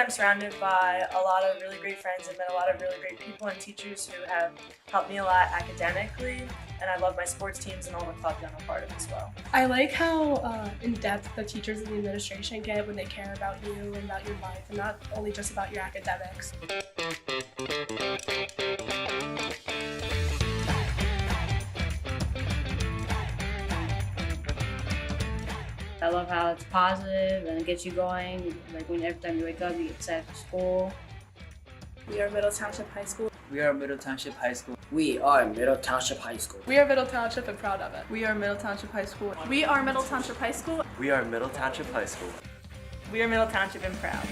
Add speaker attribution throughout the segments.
Speaker 1: I'm surrounded by a lot of really great friends and met a lot of really great people and teachers who have helped me a lot academically, and I love my sports teams and all the clubs I'm a part of as well.
Speaker 2: I like how in-depth the teachers and the administration get when they care about you and about your life, and not only just about your academics.
Speaker 3: I love how it's positive and it gets you going. Like every time you wake up, you get set for school.
Speaker 2: We are Middle Township High School.
Speaker 4: We are Middle Township High School.
Speaker 5: We are Middle Township High School.
Speaker 2: We are Middle Township and proud of it.
Speaker 6: We are Middle Township High School.
Speaker 7: We are Middle Township High School.
Speaker 8: We are Middle Township High School.
Speaker 1: We are Middle Township and proud.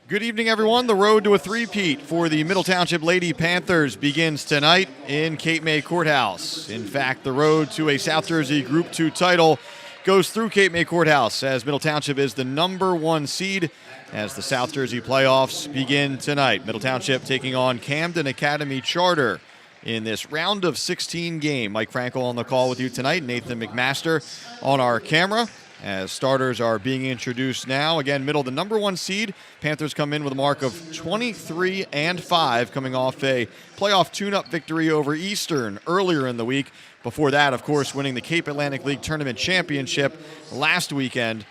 Speaker 9: Good evening, everyone. The road to a three-peat for the Middle Township Lady Panthers begins tonight in Cape May Courthouse. In fact, the road to a South Jersey Group 2 title goes through Cape May Courthouse as Middle Township is the #1 seed as the South Jersey playoffs begin tonight. Middle Township taking on Camden Academy Charter in this round of 16 game. Mike Frankel on the call with you tonight. Nathan McMaster on our camera. As starters are being introduced now. Again, Middle, the #1 seed. Panthers come in with a mark of 23-5, coming off a playoff tune-up victory over Eastern earlier in the week. Before that, of course, winning the Cape Atlantic League Tournament Championship last weekend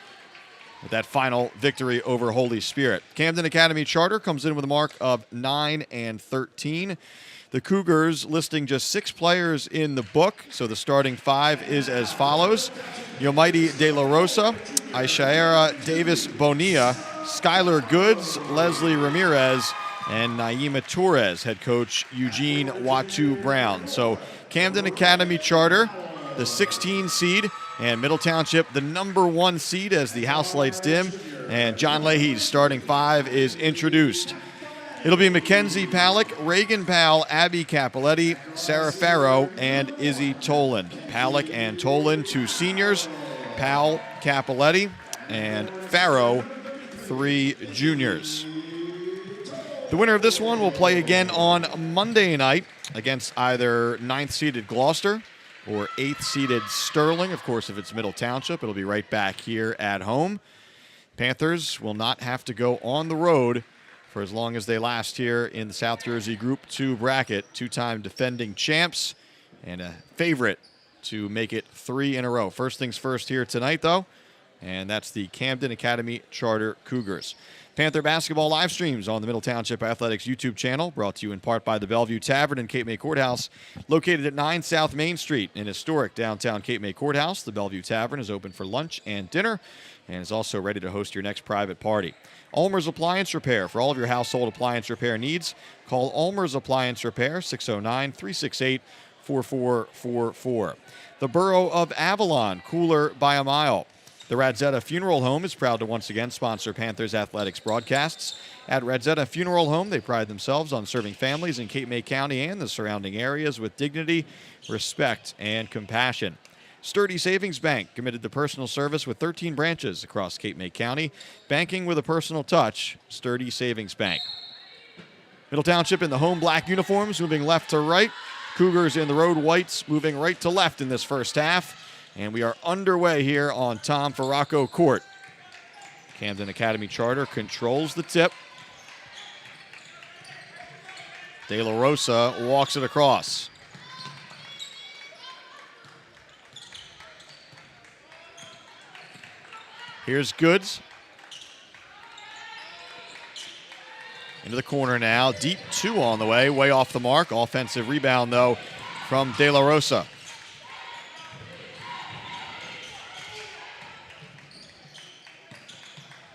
Speaker 9: with that final victory over Holy Spirit. Camden Academy Charter comes in with a mark of 9-13. The Cougars listing just 6 players in the book, so the starting 5 is as follows. Yomaiti De La Rosa, Aishaera Davis Bonilla, Skylar Goods, Leslie Ramirez, and Naima Torres. Head coach Eugene Watu Brown. So Camden Academy Charter, the 16 seed, and Middle Township, the #1 seed as the house lights dim, and John Leahy's starting 5 is introduced. It'll be Mackenzie Pallick, Reagan Powell, Abby Capoletti, Sarah Farrow, and Izzy Toland. Pallick and Toland, 2 seniors. Powell, Capoletti, and Farrow, 3 juniors. The winner of this one will play again on Monday night against either 9th-seeded Gloucester or 8th-seeded Sterling. Of course, if it's Middle Township, it'll be right back here at home. Panthers will not have to go on the road for as long as they last here in the South Jersey Group 2 bracket. 2-time defending champs and a favorite to make it 3 in a row. First things first here tonight, though, and that's the Camden Academy Charter Cougars. Panther basketball live streams on the Middle Township Athletics YouTube channel, brought to you in part by the Bellevue Tavern in Cape May Courthouse, located at 9 South Main Street in historic downtown Cape May Courthouse. The Bellevue Tavern is open for lunch and dinner and is also ready to host your next private party. ULMER'S Appliance Repair. For all of your household appliance repair needs, call ULMER'S Appliance Repair, 609-368-4444. The Borough of Avalon, cooler by a mile. The RADZIETA Funeral Home is proud to once again sponsor Panthers athletics broadcasts. At RADZIETA Funeral Home, they pride themselves on serving families in Cape May County and the surrounding areas with dignity, respect, and compassion. Sturdy Savings Bank, committed to personal service with 13 branches across Cape May County. Banking with a personal touch, Sturdy Savings Bank. Middle Township in the home black uniforms, moving left to right. Cougars in the road whites, moving right to left in this first half. And we are underway here on Tom Farraco Court. Camden Academy Charter controls the tip. De La Rosa walks it across. Here's Goods. Into the corner now. Deep two on the way. Way off the mark. Offensive rebound, though, from De La Rosa.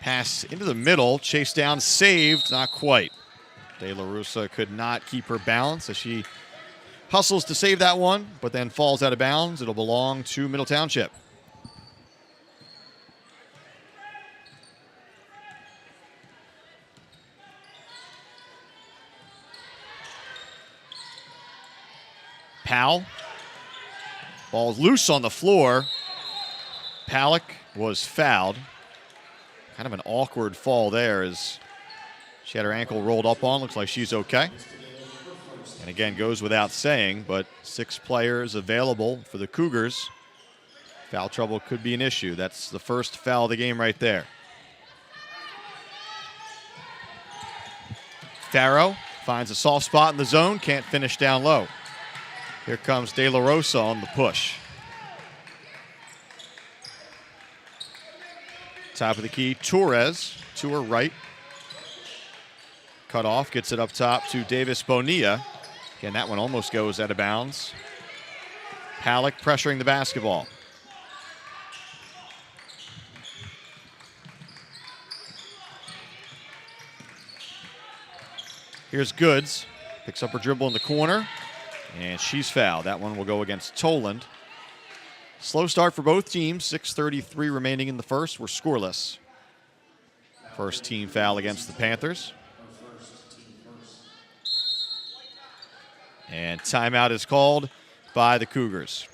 Speaker 9: Pass into the middle. Chased down. Saved. Not quite. De La Rosa could not keep her balance as she hustles to save that one, but then falls out of bounds. It'll belong to Middle Township. Powell. Ball's loose on the floor. Palak was fouled. Kind of an awkward fall there as she had her ankle rolled up on. Looks like she's okay. And again, goes without saying, but 6 players available for the Cougars. Foul trouble could be an issue. That's the first foul of the game right there. Farrow finds a soft spot in the zone. Can't finish down low. Here comes De La Rosa on the push. Top of the key, Torres to her right. Cut off, gets it up top to Davis Bonilla. Again, that one almost goes out of bounds. Palak pressuring the basketball. Here's Goods. Picks up her dribble in the corner. And she's fouled. That one will go against Toland. Slow start for both teams. 6:33 remaining in the first. We're scoreless. First team foul against the Panthers. And timeout is called by the Cougars.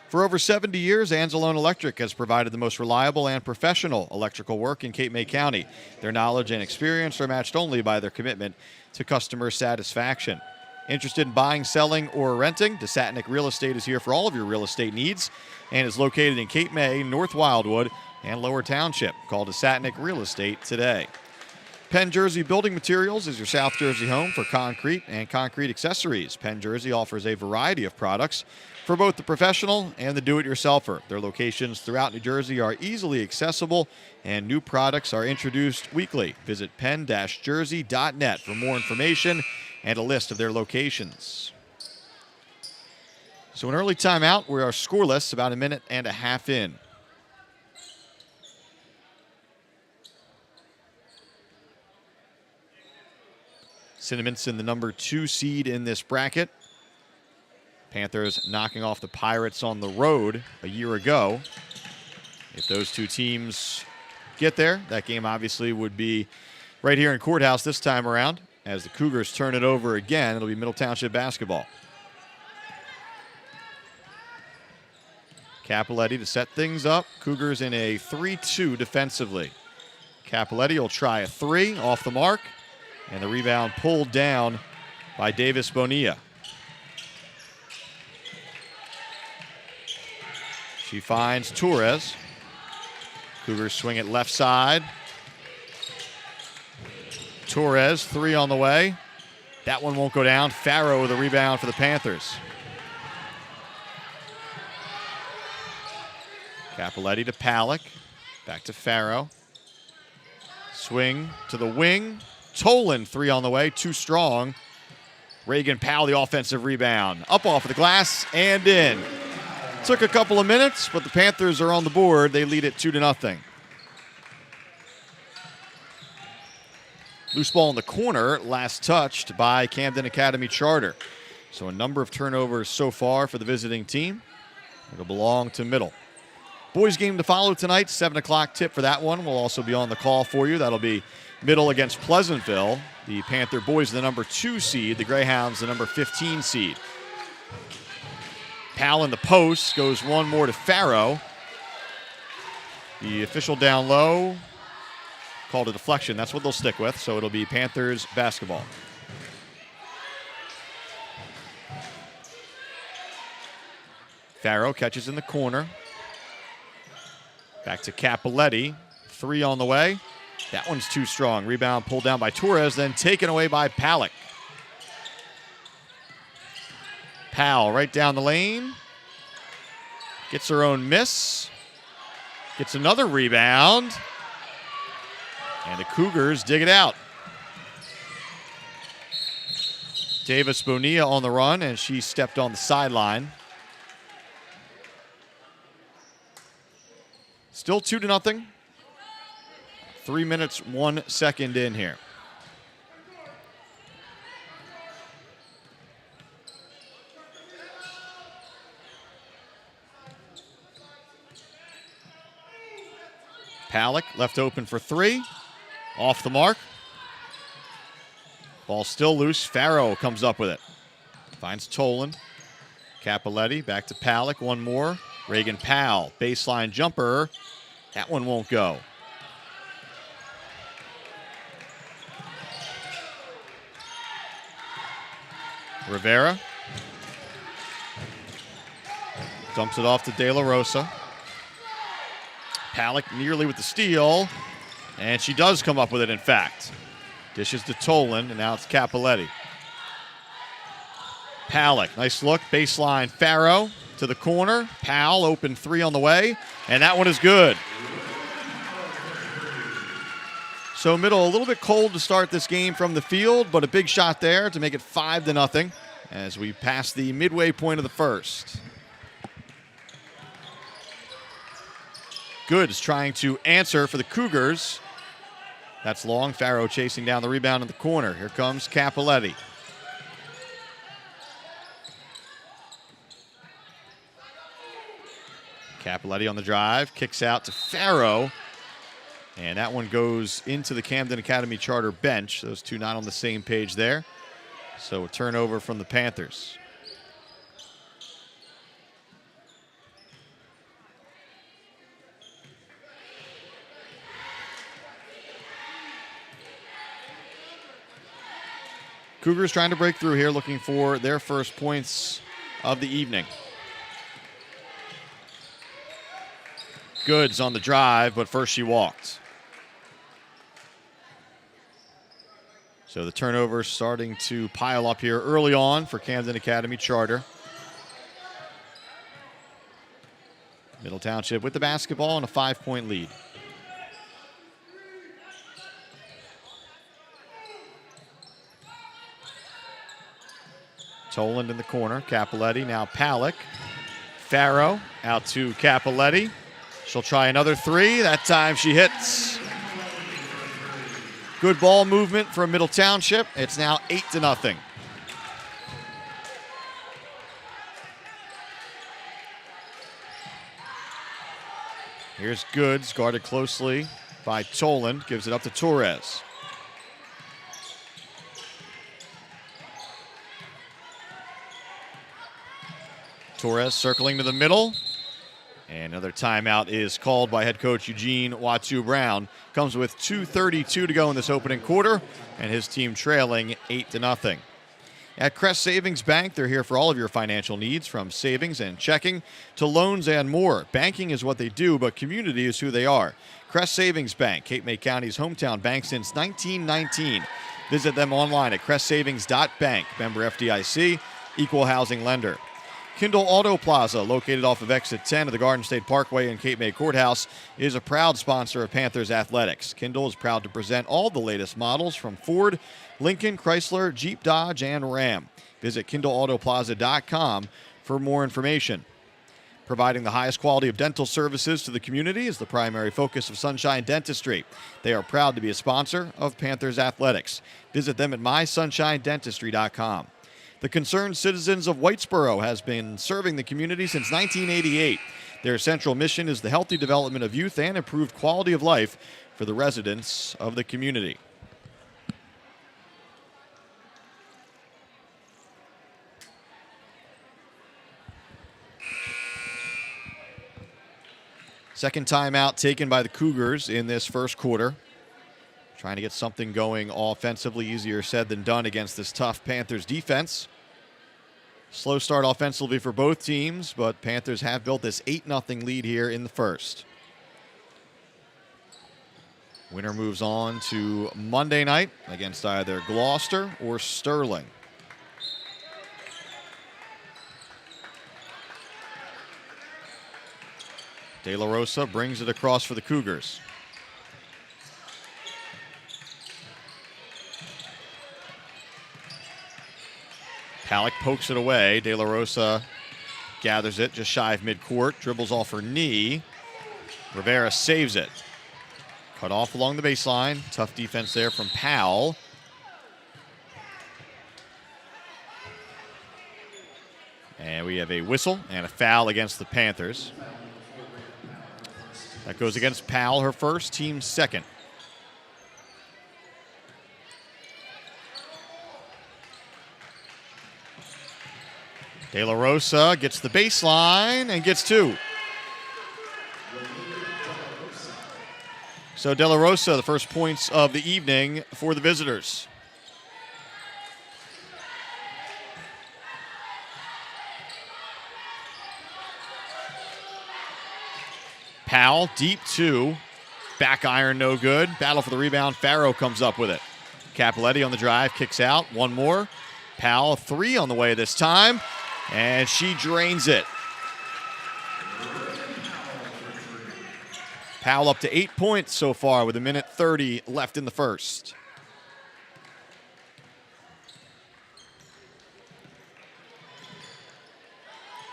Speaker 9: For over 70 years, ANZELONE Electric has provided the most reliable and professional electrical work in Cape May County. Their knowledge and experience are matched only by their commitment to customer satisfaction. Interested in buying, selling, or renting? DESATNIK Real Estate is here for all of your real estate needs and is located in Cape May, North Wildwood, and Lower Township. Call DESATNIK Real Estate today. Penn Jersey Building Materials is your South Jersey home for concrete and concrete accessories. Penn Jersey offers a variety of products for both the professional and the do-it-yourselfer. Their locations throughout New Jersey are easily accessible, and new products are introduced weekly. Visit penn-jersey.net for more information and a list of their locations. So an early timeout. We are scoreless, about a minute and a half in. Cinnaminson, the number 2 seed in this bracket. Panthers knocking off the Pirates on the road a year ago. If those two teams get there, that game obviously would be right here in Courthouse this time around. As the Cougars turn it over again, it'll be Middle Township basketball. Capoletti to set things up. Cougars in a 3-2 defensively. Capoletti will try a 3 off the mark. And the rebound pulled down by Davis Bonilla. She finds Torres. Cougars swing it left side. Torres, 3 on the way. That one won't go down. Farrow with a rebound for the Panthers. Capoletti to Palak. Back to Farrow. Swing to the wing. Toland, 3 on the way. Too strong. Reagan Powell, the offensive rebound. Up off of the glass and in. Took a couple of minutes, but the Panthers are on the board. They lead it 2-0. Loose ball in the corner, last touched by Camden Academy Charter. So a number of turnovers so far for the visiting team. It'll belong to Middle. Boys game to follow tonight, 7 o'clock tip for that one. We'll also be on the call for you. That'll be Middle against Pleasantville. The Panther boys the number 2 seed, the Greyhounds the number 15 seed. Powell in the post, goes one more to Farrow. The official down low called a deflection. That's what they'll stick with, so it'll be Panthers basketball. Farrow catches in the corner. Back to Capoletti. 3 on the way. That one's too strong. Rebound pulled down by Torres, then taken away by Palick. Powell right down the lane. Gets her own miss. Gets another rebound. And the Cougars dig it out. Davis Bonilla on the run, and she stepped on the sideline. Still 2-0. 3 minutes, 1 second in here. Palick left open for 3. Off the mark. Ball still loose. Farrow comes up with it. Finds Tolan. Capoletti back to Palick. One more. Reagan Powell. Baseline jumper. That one won't go. Rivera. Dumps it off to De La Rosa. Palick nearly with the steal. And she does come up with it, in fact. Dishes to Tolan, and now it's Capoletti. Palick, nice look. Baseline Farrow to the corner. Powell, open 3 on the way. And that one is good. So Middle a little bit cold to start this game from the field, but a big shot there to make it 5-0 as we pass the midway point of the first. Goods trying to answer for the Cougars. That's long. Farrow chasing down the rebound in the corner. Here comes Capoletti. Capoletti on the drive. Kicks out to Farrow. And that one goes into the Camden Academy Charter bench. Those two not on the same page there. So a turnover from the Panthers. Cougars trying to break through here, looking for their first points of the evening. Goods on the drive, but first she walked. So the turnover starting to pile up here early on for Camden Academy Charter. Middle Township with the basketball and a 5-point lead. Toland in the corner. Capoletti, now Palick. Farrow out to Capoletti. She'll try another 3. That time she hits. Good ball movement from Middle Township. It's now 8-0. Here's Goods, guarded closely by Toland. Gives it up to Torres. Torres circling to the middle. And another timeout is called by head coach Eugene Watsu-Brown. Comes with 2:32 to go in this opening quarter, and his team trailing 8-0. At Crest Savings Bank, they're here for all of your financial needs, from savings and checking to loans and more. Banking is what they do, but community is who they are. Crest Savings Bank, Cape May County's hometown bank since 1919. Visit them online at crestsavings.bank. Member FDIC, equal housing lender. KINDLE AUTOPLAZA, located off of Exit 10 of the Garden State Parkway in Cape May Courthouse, is a proud sponsor of Panthers athletics. KINDLE is proud to present all the latest models from Ford, Lincoln, Chrysler, Jeep, Dodge, and Ram. Visit KINDLEAUTOPLAZA.com for more information. Providing the highest quality of dental services to the community is the primary focus of Sunshine Dentistry. They are proud to be a sponsor of Panthers athletics. Visit them at MySunshineDentistry.com. The Concerned Citizens of Whitesboro has been serving the community since 1988. Their central mission is the healthy development of youth and improved quality of life for the residents of the community. Second timeout taken by the Cougars in this first quarter. Trying to get something going offensively, easier said than done against this tough Panthers defense. Slow start offensively for both teams, but Panthers have built this 8-0 lead here in the first. Winner moves on to Monday night against either Gloucester or Sterling. De La Rosa brings it across for the Cougars. Palak pokes it away. De La Rosa gathers it just shy of midcourt, dribbles off her knee. Rivera saves it. Cut off along the baseline. Tough defense there from Powell. And we have a whistle and a foul against the Panthers. That goes against Powell, her first, team second. De La Rosa gets the baseline and gets two. So De La Rosa, the first points of the evening for the visitors. Powell, deep two. Back iron, no good. Battle for the rebound. Farrow comes up with it. Capoletti on the drive, kicks out. One more. Powell, three on the way this time. And she drains it. Powell up to 8 points so far with 1:30 left in the first.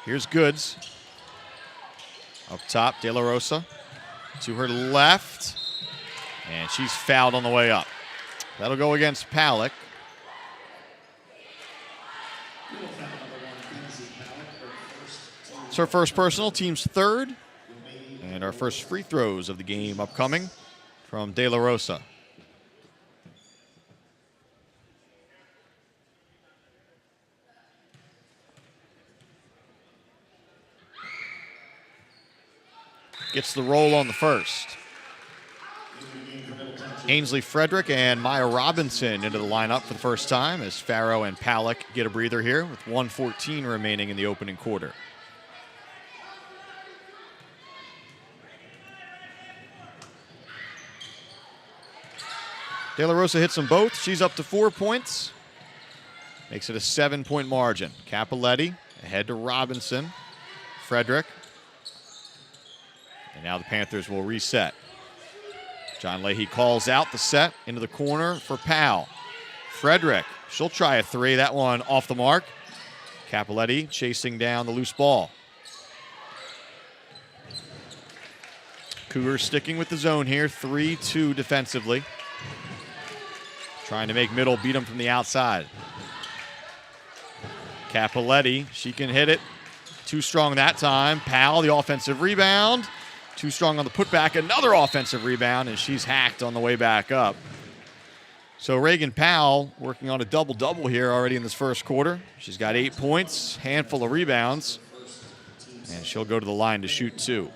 Speaker 9: Here's Goods. Up top, De La Rosa to her left. And she's fouled on the way up. That'll go against Palak. It's her first personal, team's third. And our first free throws of the game upcoming from De La Rosa. Gets the roll on the first. Ainsley Frederick and Maya Robinson into the lineup for the first time as Farrow and Palak get a breather here with 1:14 remaining in the opening quarter. De La Rosa hits them both. She's up to 4 points. Makes it a 7-point margin. Capoletti ahead to Robinson. Frederick. And now the Panthers will reset. John Leahy calls out the set into the corner for Powell. Frederick, she'll try a three. That one off the mark. Capoletti chasing down the loose ball. Cougars sticking with the zone here. 3-2 defensively. Trying to make Middle beat them from the outside. Capoletti, she can hit it. Too strong that time. Powell, the offensive rebound. Too strong on the putback. Another offensive rebound, and she's hacked on the way back up. So Reagan Powell working on a double-double here already in this first quarter. She's got 8 points, handful of rebounds, and she'll go to the line to shoot two.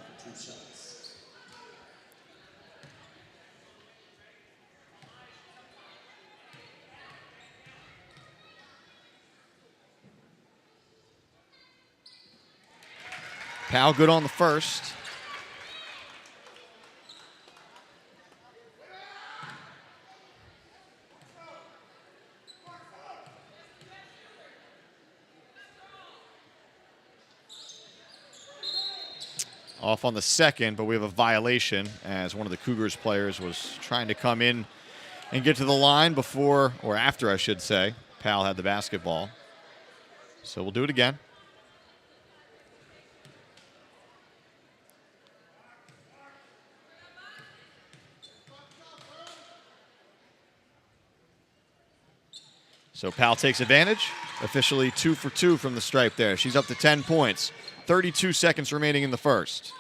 Speaker 9: Powell good on the first. Off on the second, but we have a violation as one of the Cougars players was trying to come in and get to the line before, or after I should say, Powell had the basketball. So we'll do it again. So Powell takes advantage. Officially 2 for 2 from the stripe there. She's up to 10 points. 32 seconds remaining in the first.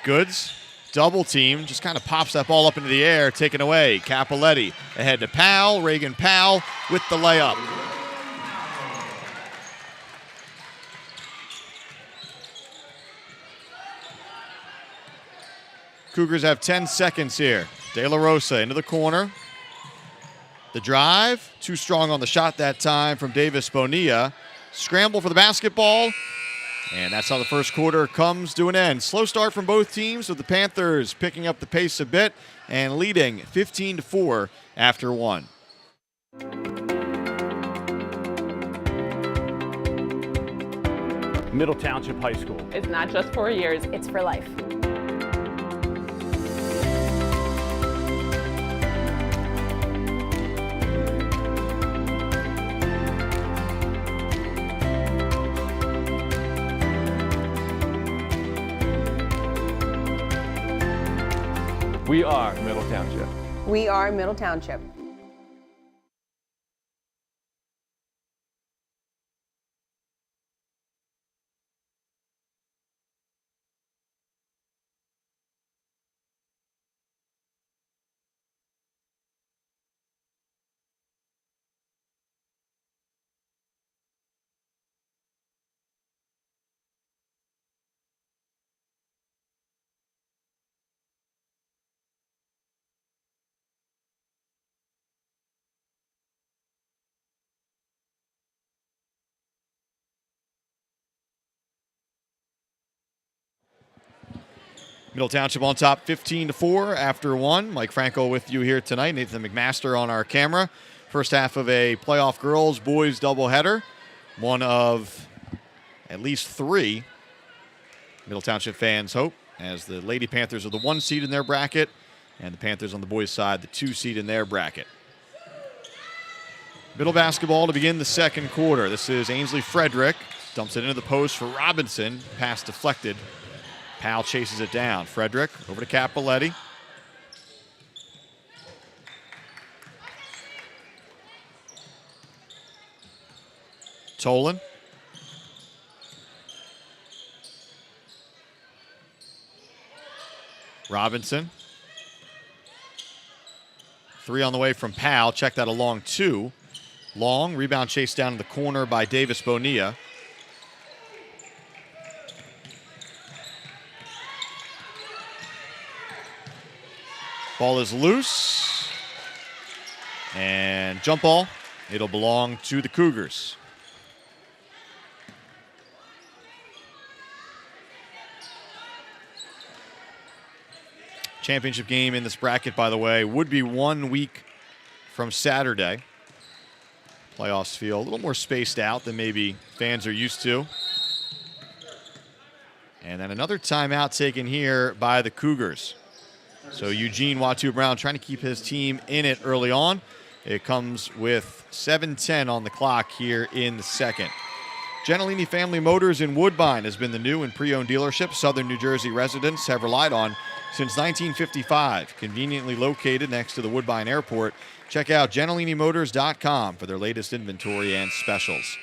Speaker 9: Goods, double team, just kind of pops that ball up into the air, taken away. Capoletti ahead to Powell. Reagan Powell with the layup. Cougars have 10 seconds here. De La Rosa into the corner. The drive, too strong on the shot that time from Davis Bonilla. Scramble for the basketball, and that's how the first quarter comes to an end. Slow start from both teams, with the Panthers picking up the pace a bit and leading 15-4 after one.
Speaker 6: Middle Township High School.
Speaker 10: It's not just 4 years, it's for life.
Speaker 6: We are Middle Township.
Speaker 11: We are Middle Township.
Speaker 9: Middle Township on top 15-4 after one. Mike Franco with you here tonight. Nathan McMaster on our camera. First half of a playoff girls-boys doubleheader. One of at least three Middle Township fans hope, as the Lady Panthers are the 1 seed in their bracket, and the Panthers on the boys' side, the 2 seed in their bracket. Middle basketball to begin the second quarter. This is Ainsley Frederick. Dumps it into the post for Robinson. Pass deflected. Powell chases it down. Frederick over to Capoletti. Tolan. Robinson. 3 on the way from Powell. Check that a long 2. Long rebound chased down in the corner by Davis Bonilla. Ball is loose. And jump ball. It'll belong to the Cougars. Championship game in this bracket, by the way, would be 1 week from Saturday. Playoffs feel a little more spaced out than maybe fans are used to. And then another timeout taken here by the Cougars. So Eugene Watu-Brown trying to keep his team in it early on. It comes with 7:10 on the clock here in the second. Gentilini Family Motors in Woodbine has been the new and pre-owned dealership Southern New Jersey residents have relied on since 1955. Conveniently located next to the Woodbine Airport. Check out GentilinIMotors.com for their latest inventory and specials.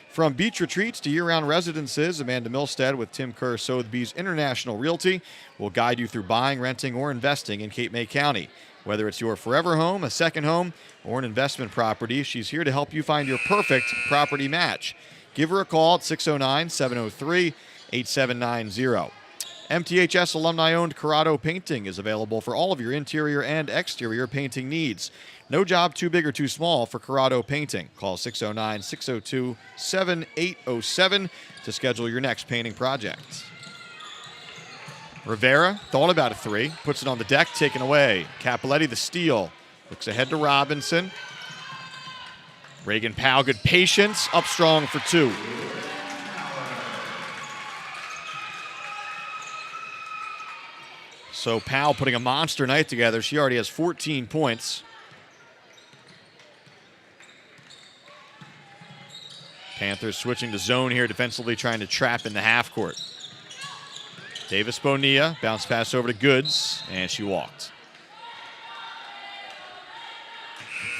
Speaker 9: From beach retreats to year-round residences, Amanda Milstead with Tim Kerr Sotheby's International Realty will guide you through buying, renting, or investing in Cape May County. Whether it's your forever home, a second home, or an investment property, she's here to help you find your perfect property match. Give her a call at 609-703-8790. MTHS alumni-owned Corrado Painting is available for all of your interior and exterior painting needs. No job too big or too small for Corrado Painting. Call 609-602-7807 to schedule your next painting project. Rivera thought about a 3, puts it on the deck, taken away. Capoletti the steal. Looks ahead to Robinson. Reagan Powell, good patience, up strong for 2. So Powell putting a monster night together. She already has 14 points. Panthers switching to zone here defensively, trying to trap in the half court. Davis Bonilla, bounce pass over to Goods, and she walked.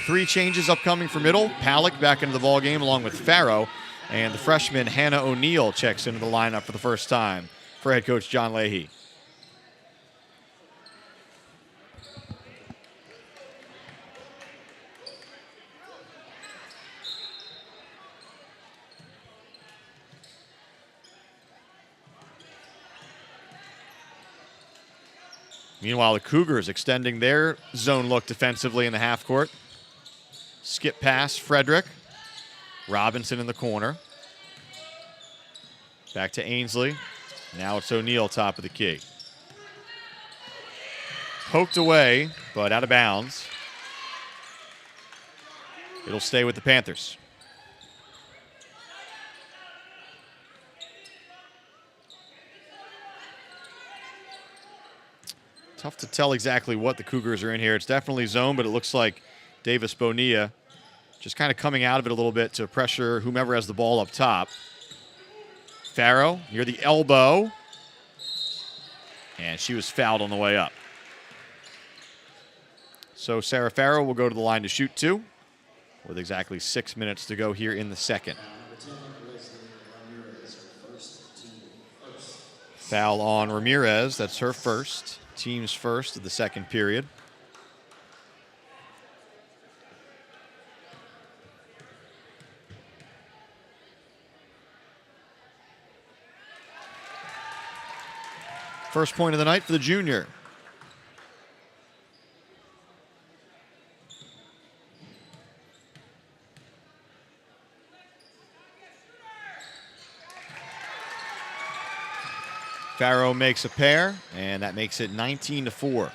Speaker 9: 3 changes upcoming for middle. Palick back into the ballgame along with Farrow, and the freshman Hannah O'Neill checks into the lineup for the first time for head coach John Leahy. Meanwhile, the Cougars extending their zone look defensively in the half court. Skip pass, Frederick. Robinson in the corner. Back to Ainsley. Now it's O'Neal top of the key. Poked away, but out of bounds. It'll stay with the Panthers. Tough to tell exactly what the Cougars are in here. It's definitely zone, but it looks like Davis Bonilla just kind of coming out of it a little bit to pressure whomever has the ball up top. Farrow near the elbow. And she was fouled on the way up. So Sarah Farrow will go to the line to shoot 2 with exactly 6 minutes to go here in the second. Foul on Ramirez. That's her first. Team's first of the second period. First point of the night for the junior. Farrow makes a pair, and that makes it 19-4.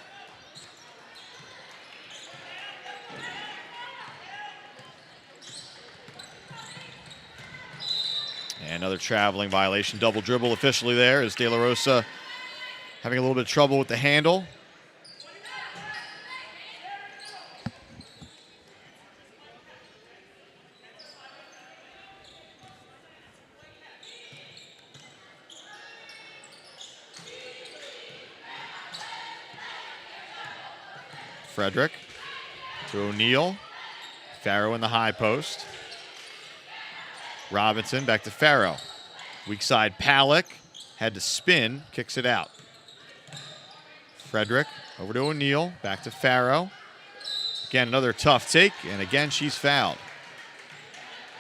Speaker 9: And another traveling violation. Double dribble officially there as De La Rosa having a little bit of trouble with the handle. Frederick to O'Neal. Farrow in the high post. Robinson back to Farrow. Weak side Palak. Had to spin. Kicks it out. Frederick over to O'Neal. Back to Farrow. Again, another tough take. And again, she's fouled.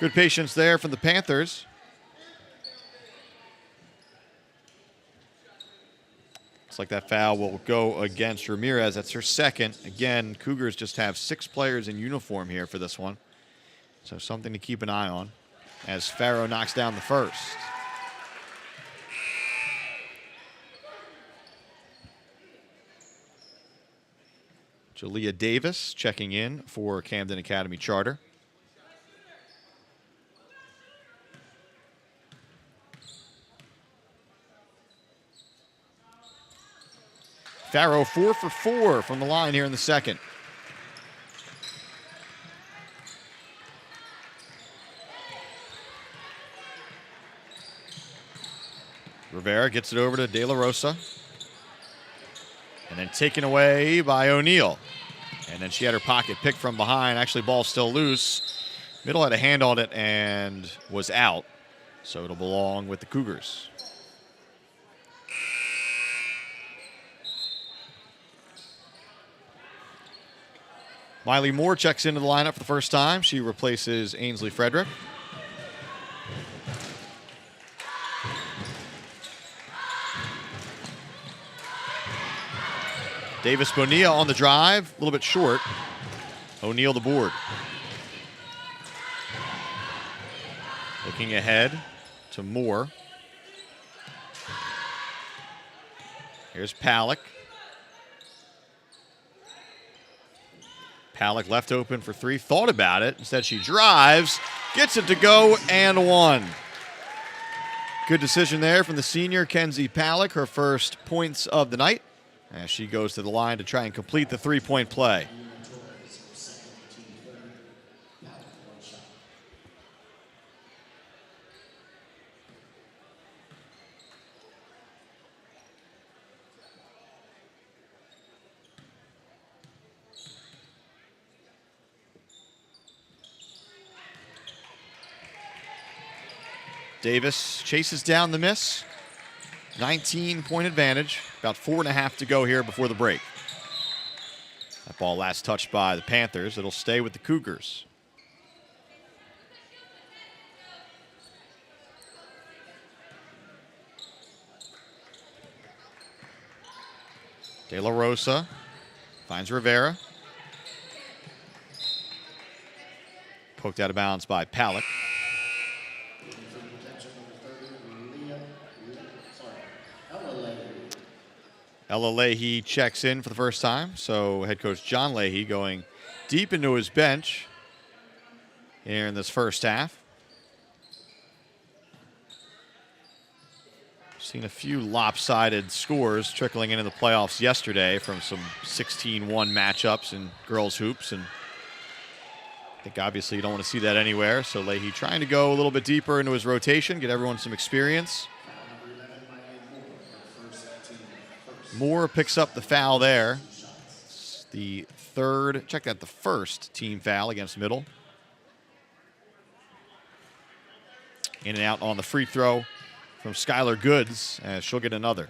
Speaker 9: Good patience there from the Panthers. Looks like that foul will go against Ramirez. That's her second. Again, Cougars just have 6 players in uniform here for this one. So something to keep an eye on as Farrow knocks down the first. Jalea Davis checking in for Camden Academy Charter. Farrow 4 for 4 from the line here in the second. Rivera gets it over to De La Rosa. And then taken away by O'Neal. And then she had her pocket picked from behind. Actually, ball still loose. Middle had a hand on it and was out. So it'll belong with the Cougars. Miley Moore checks into the lineup for the first time. She replaces Ainsley Frederick. Davis Bonilla on the drive, a little bit short. O'Neal the board. Looking ahead to Moore. Here's Palak. Palak left open for 3, thought about it. Instead, she drives, gets it to go, and one. Good decision there from the senior, Kenzie Palak, her first points of the night, as she goes to the line to try and complete the 3-point play. Davis chases down the miss. 19-point advantage. About 4.5 to go here before the break. That ball last touched by the Panthers. It'll stay with the Cougars. De La Rosa finds Rivera. Poked out of bounds by Palick. Ella Leahy checks in for the first time. So head coach John Leahy going deep into his bench here in this first half. Seen a few lopsided scores trickling into the playoffs yesterday from some 16-1 matchups in girls hoops, and I think obviously you don't want to see that anywhere. So Leahy trying to go a little bit deeper into his rotation, get everyone some experience. Moore picks up the foul there. It's the third, check that, the first team foul against Middle. In and out on the free throw from Skylar Goods, as she'll get another.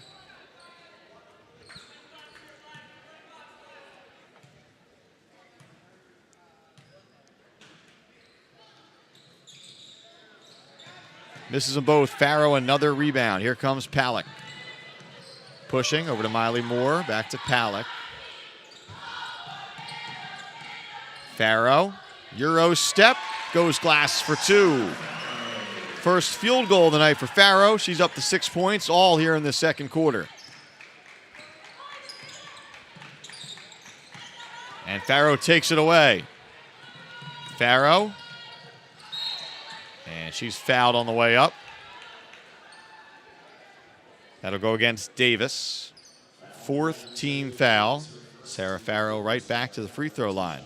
Speaker 9: Misses them both. Farrow, another rebound. Here comes Palick. Pushing over to Miley Moore. Back to Palick. Farrow, Euro step, goes glass for two. First field goal of the night for Farrow. She's up to 6 points, all here in the second quarter. And Farrow takes it away. Farrow. And she's fouled on the way up. That'll go against Davis. Fourth team foul. Sarah Farrow right back to the free throw line.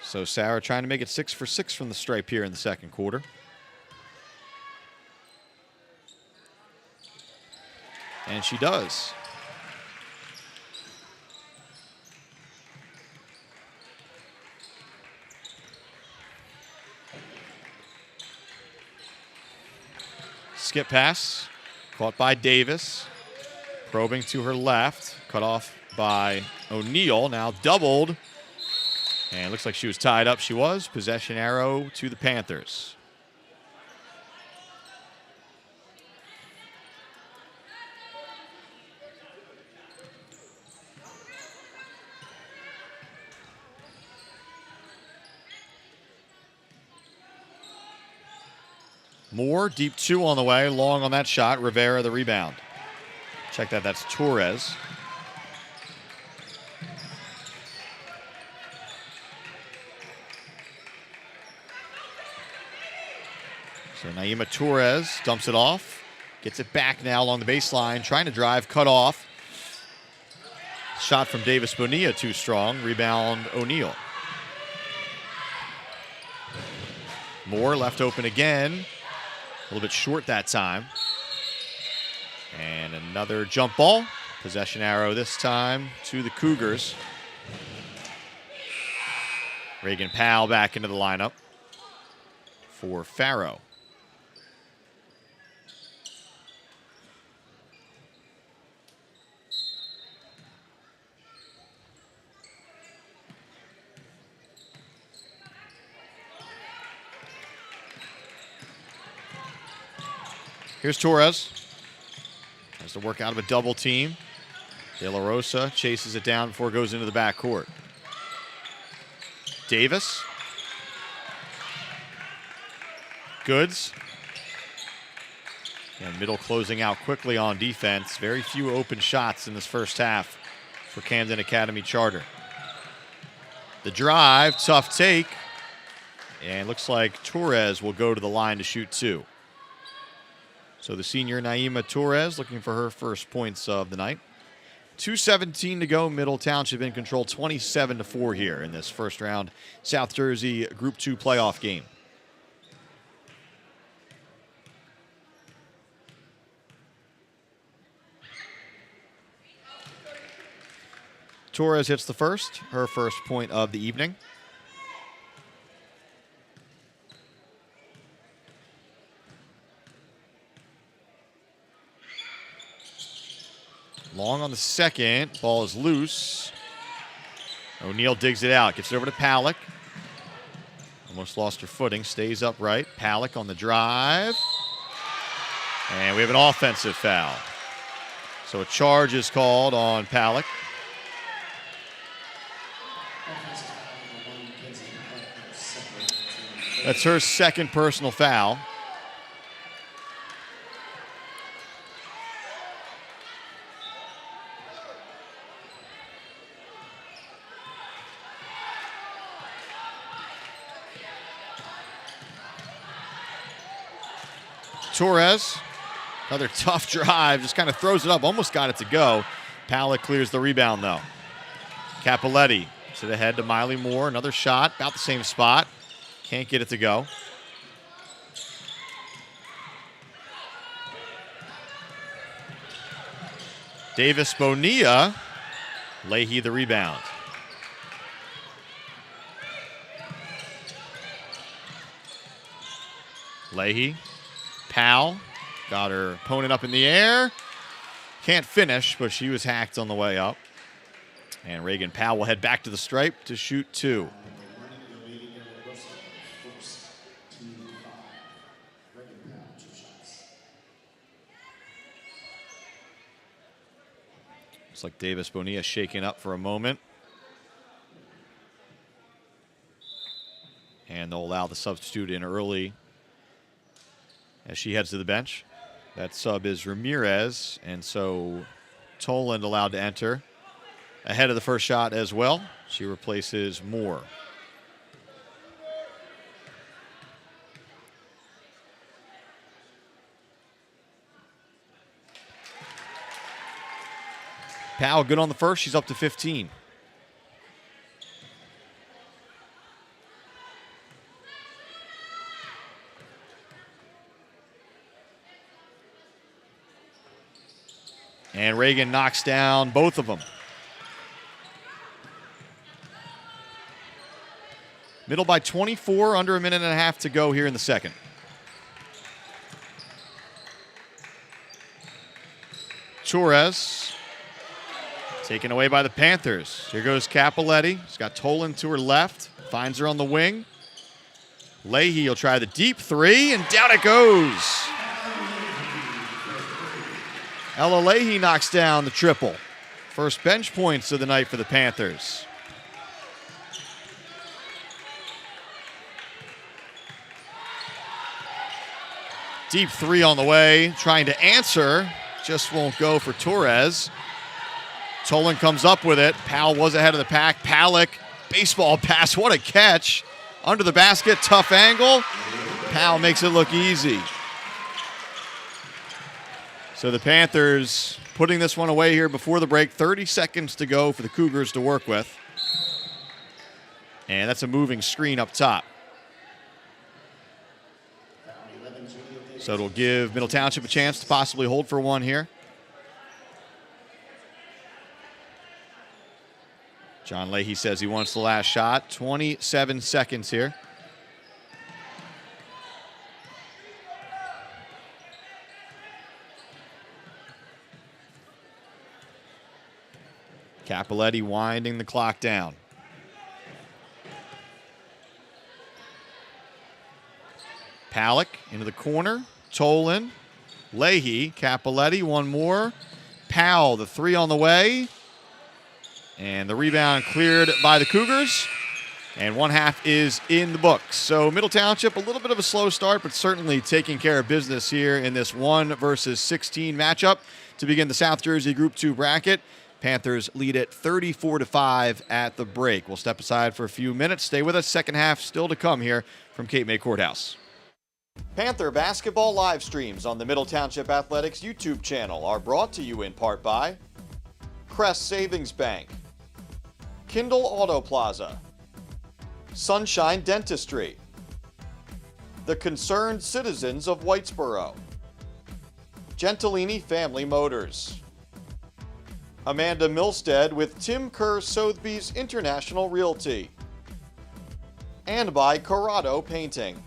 Speaker 9: So Sarah trying to make it 6 for 6 from the stripe here in the second quarter. And she does. Skip pass, caught by Davis. Probing to her left, cut off by O'Neal, now doubled. And it looks like she was tied up. She was. Possession arrow to the Panthers. Moore, deep two on the way. Long on that shot. Rivera the rebound. Check that. That's Torres. So Naima Torres dumps it off. Gets it back now along the baseline. Trying to drive. Cut off. Shot from Davis Bonilla too strong. Rebound O'Neal. Moore left open again. A little bit short that time. And another jump ball. Possession arrow this time to the Cougars. Reagan Powell back into the lineup for Farrow. Here's Torres. Has to work out of a double team. De La Rosa chases it down before it goes into the backcourt. Davis. Goods. And Middle closing out quickly on defense. Very few open shots in this first half for Camden Academy Charter. The drive, tough take. And looks like Torres will go to the line to shoot two. So the senior Naima Torres looking for her first points of the night. 2:17 to go. Middle Township in control 27-4 here in this first round South Jersey Group 2 playoff game. Torres hits the first, her first point of the evening. Long on the second. Ball is loose. O'Neal digs it out. Gets it over to Palick. Almost lost her footing. Stays upright. Palick on the drive. And we have an offensive foul. So a charge is called on Palick. That's her second personal foul. Torres, another tough drive, just kind of throws it up, almost got it to go. Palick clears the rebound, though. Capoletti to the head to Miley Moore, another shot, about the same spot. Can't get it to go. Davis Bonilla, Leahy the rebound. Leahy. Powell got her opponent up in the air. Can't finish, but she was hacked on the way up. And Reagan Powell will head back to the stripe to shoot 2. Looks like Davis Bonilla shaking up for a moment. And they'll allow the substitute in early as she heads to the bench. That sub is Ramirez, and so Toland allowed to enter ahead of the first shot as well. She replaces Moore. Powell good on the first. She's up to 15. And Reagan knocks down both of them. Middle by 24, under a minute and a half to go here in the second. Torres taken away by the Panthers. Here goes Capoletti. She's got Toland to her left. Finds her on the wing. Leahy will try the deep three, and down it goes. Ella Leahy knocks down the triple. First bench points of the night for the Panthers. Deep three on the way, trying to answer. Just won't go for Torres. Toland comes up with it. Powell was ahead of the pack. Palick, baseball pass, what a catch. Under the basket, tough angle. Powell makes it look easy. So the Panthers putting this one away here before the break. 30 seconds to go for the Cougars to work with. And that's a moving screen up top. So it'll give Middle Township a chance to possibly hold for one here. John Leahy says he wants the last shot. 27 seconds here. Capoletti winding the clock down. Palick into the corner. Toland, Leahy, Capoletti, one more. Powell, the three on the way. And the rebound cleared by the Cougars. And one half is in the books. So Middle Township, a little bit of a slow start, but certainly taking care of business here in this 1 versus 16 matchup to begin the South Jersey Group 2 bracket. Panthers lead it 34-5 at the break. We'll step aside for a few minutes. Stay with us. Second half still to come here from Cape May Courthouse. Panther basketball live streams on the Middle Township Athletics YouTube channel are brought to you in part by Crest Savings Bank, KINDLE AUTOPLAZA, Sunshine Dentistry, the Concerned Citizens of Whitesboro, Gentilini Family Motors, Amanda Milstead with Tim Kerr Sotheby's International Realty, and by Corrado Painting.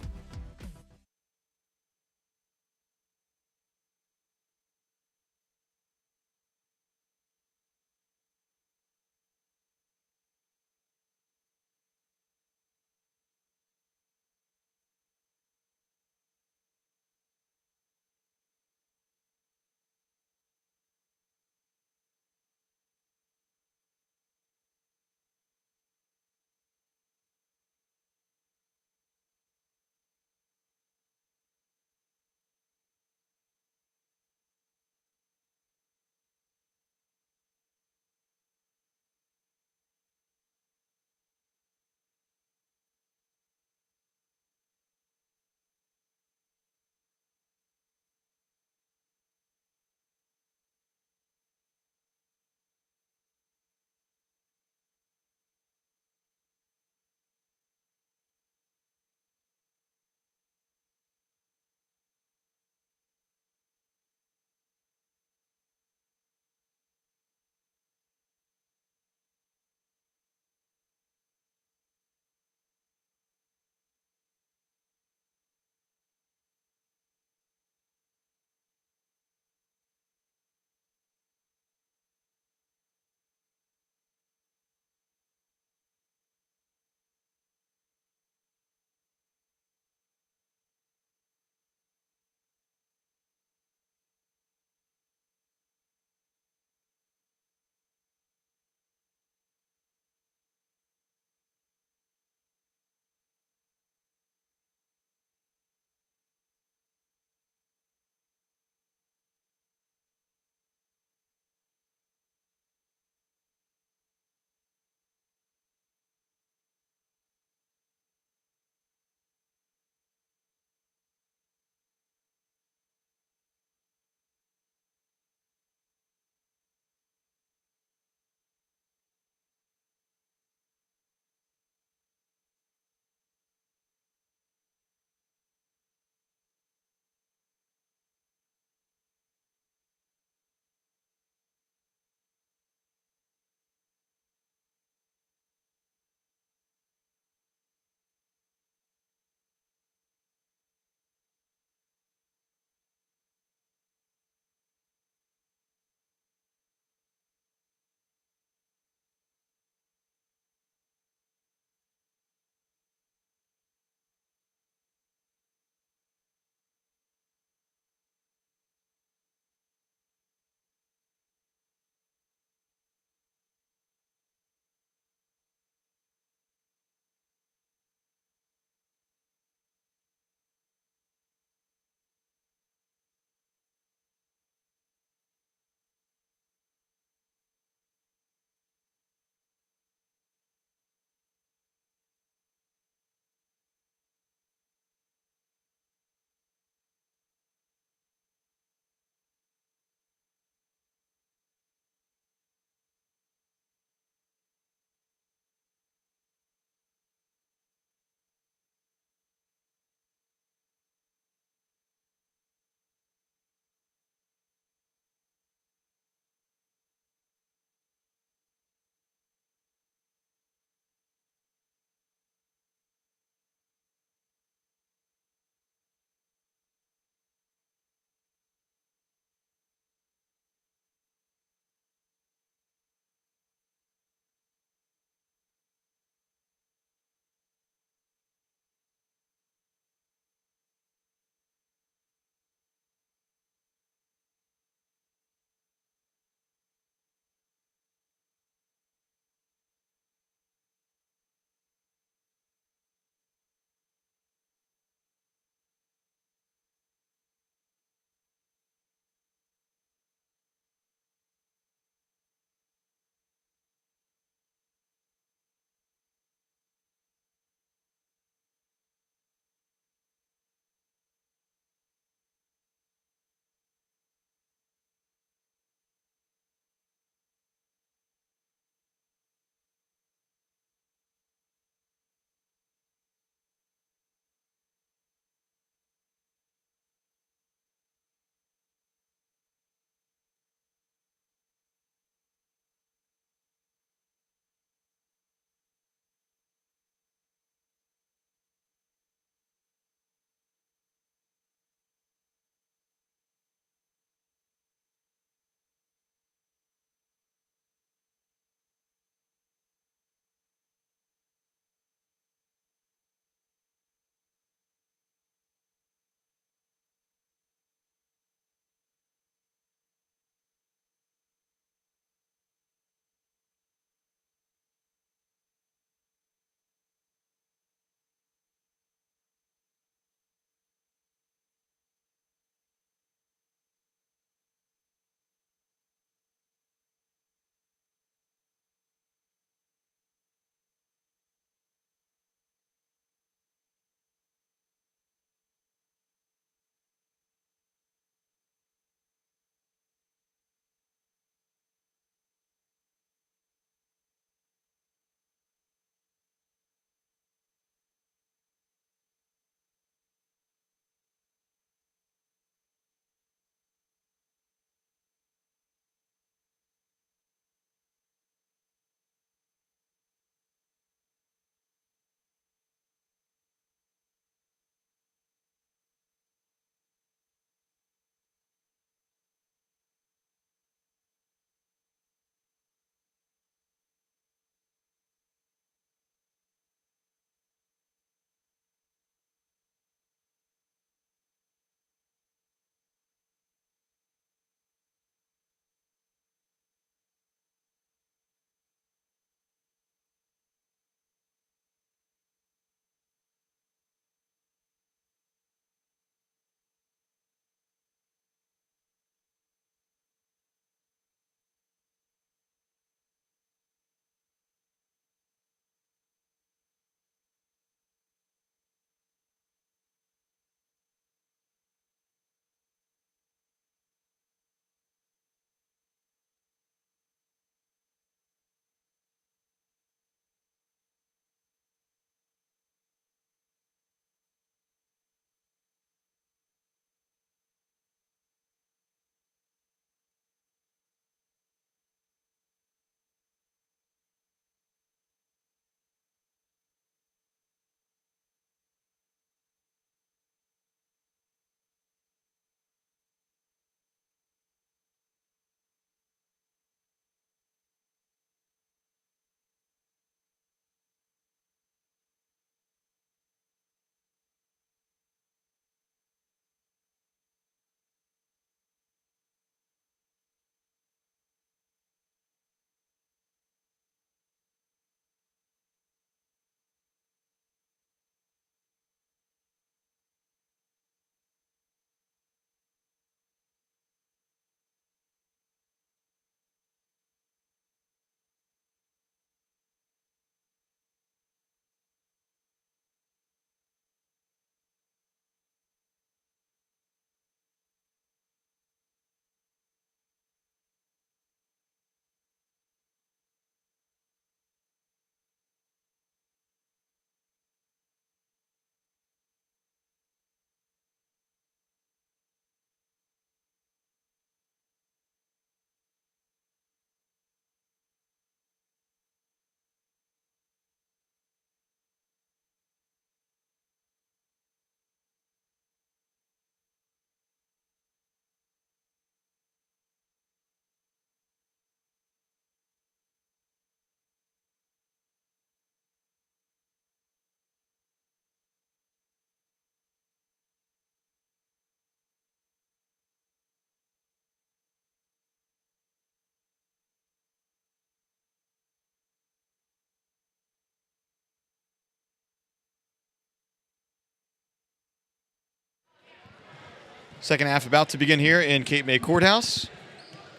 Speaker 9: Second half about to begin here in Cape May Courthouse,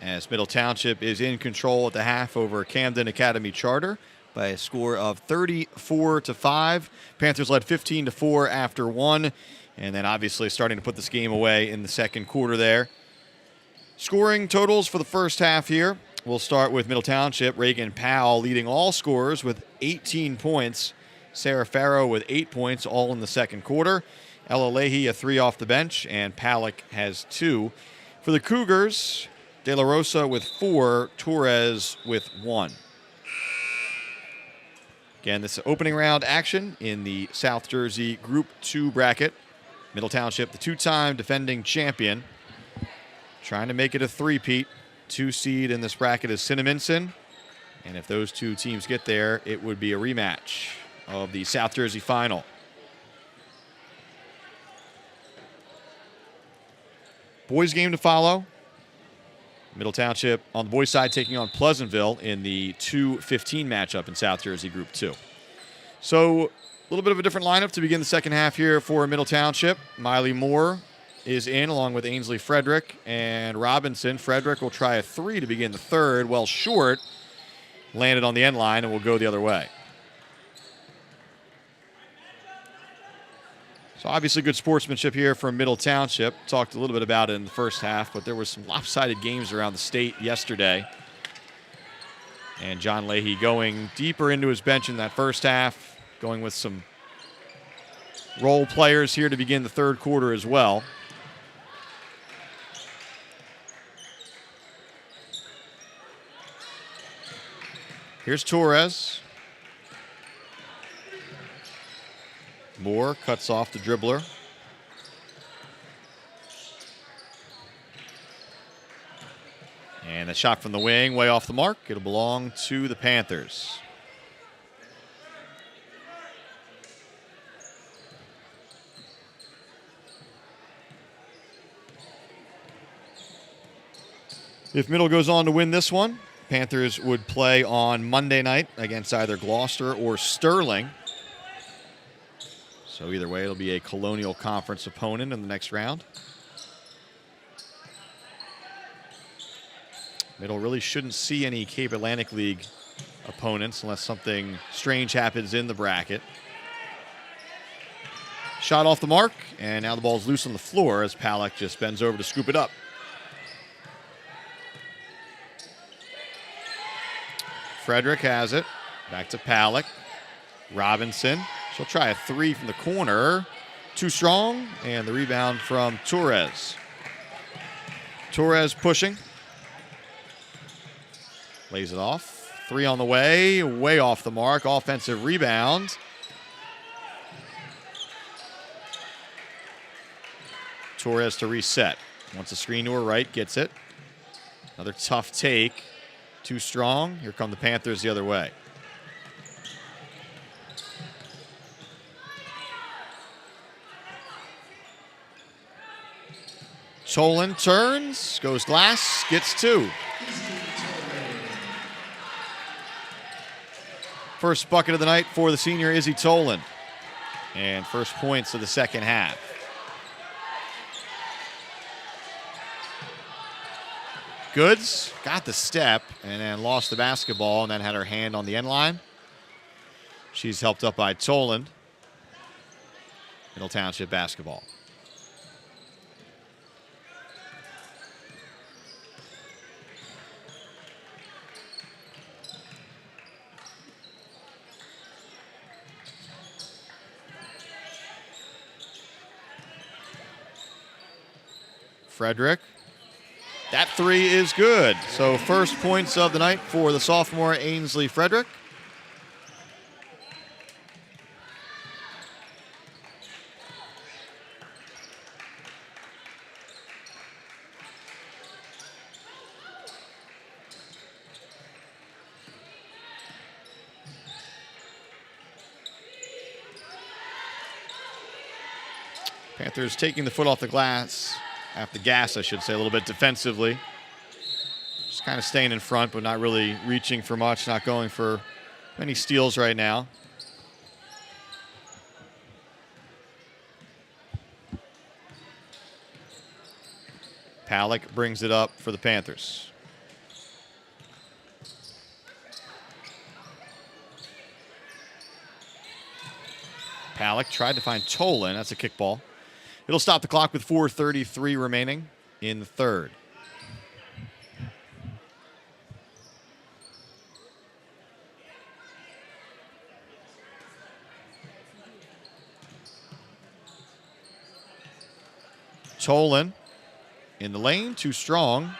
Speaker 9: as Middle Township is in control at the half over Camden Academy Charter by a score of 34-5. Panthers led 15-4 after one, and then obviously starting to put this game away in the second quarter there. Scoring totals for the first half here. We'll start with Middle Township. Reagan Powell leading all scorers with 18 points. Sarah Farrow with 8 points, all in the second quarter. Ella Leahy, a 3 off the bench, and Palak has 2. For the Cougars, De La Rosa with 4, Torres with 1. Again, this is opening round action in the South Jersey Group 2 bracket. Middle Township, the two-time defending champion, trying to make it a three-peat. 2 seed in this bracket is Cinnaminson, and if those two teams get there, it would be a rematch of the South Jersey final. Boys game to follow. Middle Township on the boys' side taking on Pleasantville in the 2-15 matchup in South Jersey Group 2. So a little bit of a different lineup to begin the second half here for Middle Township. Miley Moore is in along with Ainsley Frederick and Robinson. Frederick will try a 3 to begin the third. Well short. Landed on the end line and will go the other way. So obviously good sportsmanship here from Middle Township. Talked a little bit about it in the first half, but there was some lopsided games around the state yesterday. And John Leahy going deeper into his bench in that first half, going with some role players here to begin the third quarter as well. Here's Torres. Moore cuts off the dribbler. And a shot from the wing, way off the mark. It'll belong to the Panthers. If Middle goes on to win this one, Panthers would play on Monday night against either Gloucester or Sterling. So either way, it'll be a Colonial Conference opponent in the next round. Middle really shouldn't see any Cape Atlantic League opponents unless something strange happens in the bracket. Shot off the mark, and now the ball's loose on the floor as Palak just bends over to scoop it up. Frederick has it. Back to Palak. Robinson. She'll try a 3 from the corner. Too strong, and the rebound from Torres. Torres pushing. Lays it off. 3 on the way. Way off the mark. Offensive rebound. Torres to reset. Wants a screen to her right. Gets it. Another tough take. Too strong. Here come the Panthers the other way. Tolan turns, goes glass, gets 2. First bucket of the night for the senior Izzy Tolan. And first points of the second half. Goods got the step and then lost the basketball and then had her hand on the end line. She's helped up by Toland. Middle Township basketball. Frederick. That 3 is good. So first points of the night for the sophomore Ainsley Frederick. Panthers taking the foot off the gas, I should say, a little bit defensively. Just kind of staying in front, but not really reaching for much, not going for many steals right now. Palick brings it up for the Panthers. Palick tried to find Tolan. That's a kickball. It'll stop the clock with 4:33 remaining in the third. Tolan in the lane, too strong.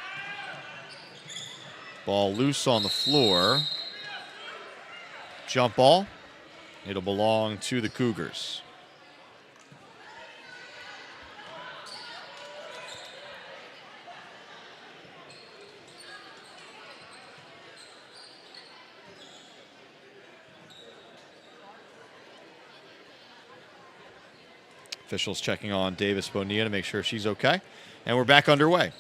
Speaker 9: Ball loose on the floor. Jump ball. It'll belong to the Cougars. Officials checking on Davis Bonilla to make sure she's okay. And we're back underway.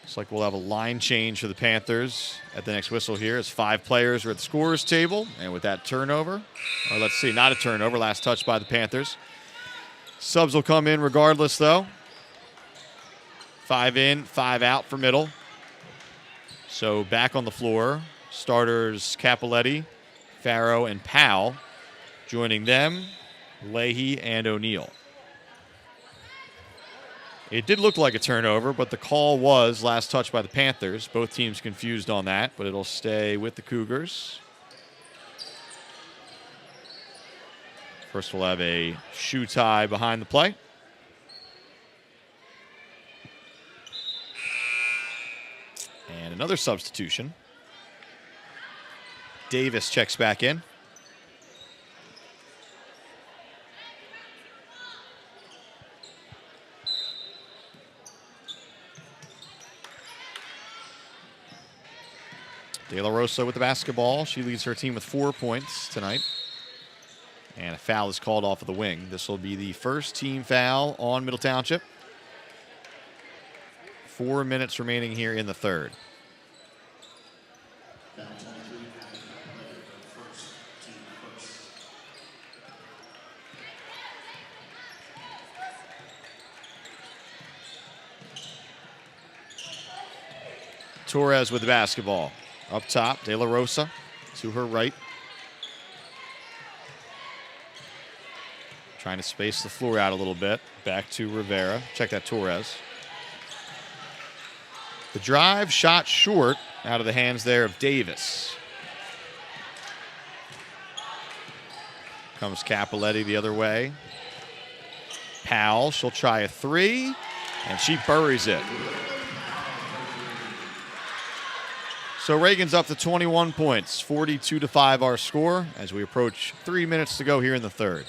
Speaker 9: Looks like we'll have a line change for the Panthers at the next whistle here as 5 players are at the scorer's table. And with that turnover, or let's see, not a turnover, last touch by the Panthers. Subs will come in regardless, though. 5 in, 5 out for middle. So back on the floor, starters Capoletti, Farrow, and Powell. Joining them, Leahy and O'Neal. It did look like a turnover, but the call was last touch by the Panthers. Both teams confused on that, but it'll stay with the Cougars. First, we'll have a shoe tie behind the play. And another substitution. Davis checks back in. De La Rosa with the basketball. She leads her team with 4 points tonight. And a foul is called off of the wing. This will be the first team foul on Middle Township. 4 minutes remaining here in the third. Torres with the basketball. Up top, De La Rosa to her right. Trying to space the floor out a little bit. Back to Rivera. Check that Torres. The drive shot short out of the hands there of Davis. Comes Capoletti the other way. Powell, she'll try a 3, and she buries it. So Reagan's up to 21 points, 42-5 our score as we approach 3 minutes to go here in the third.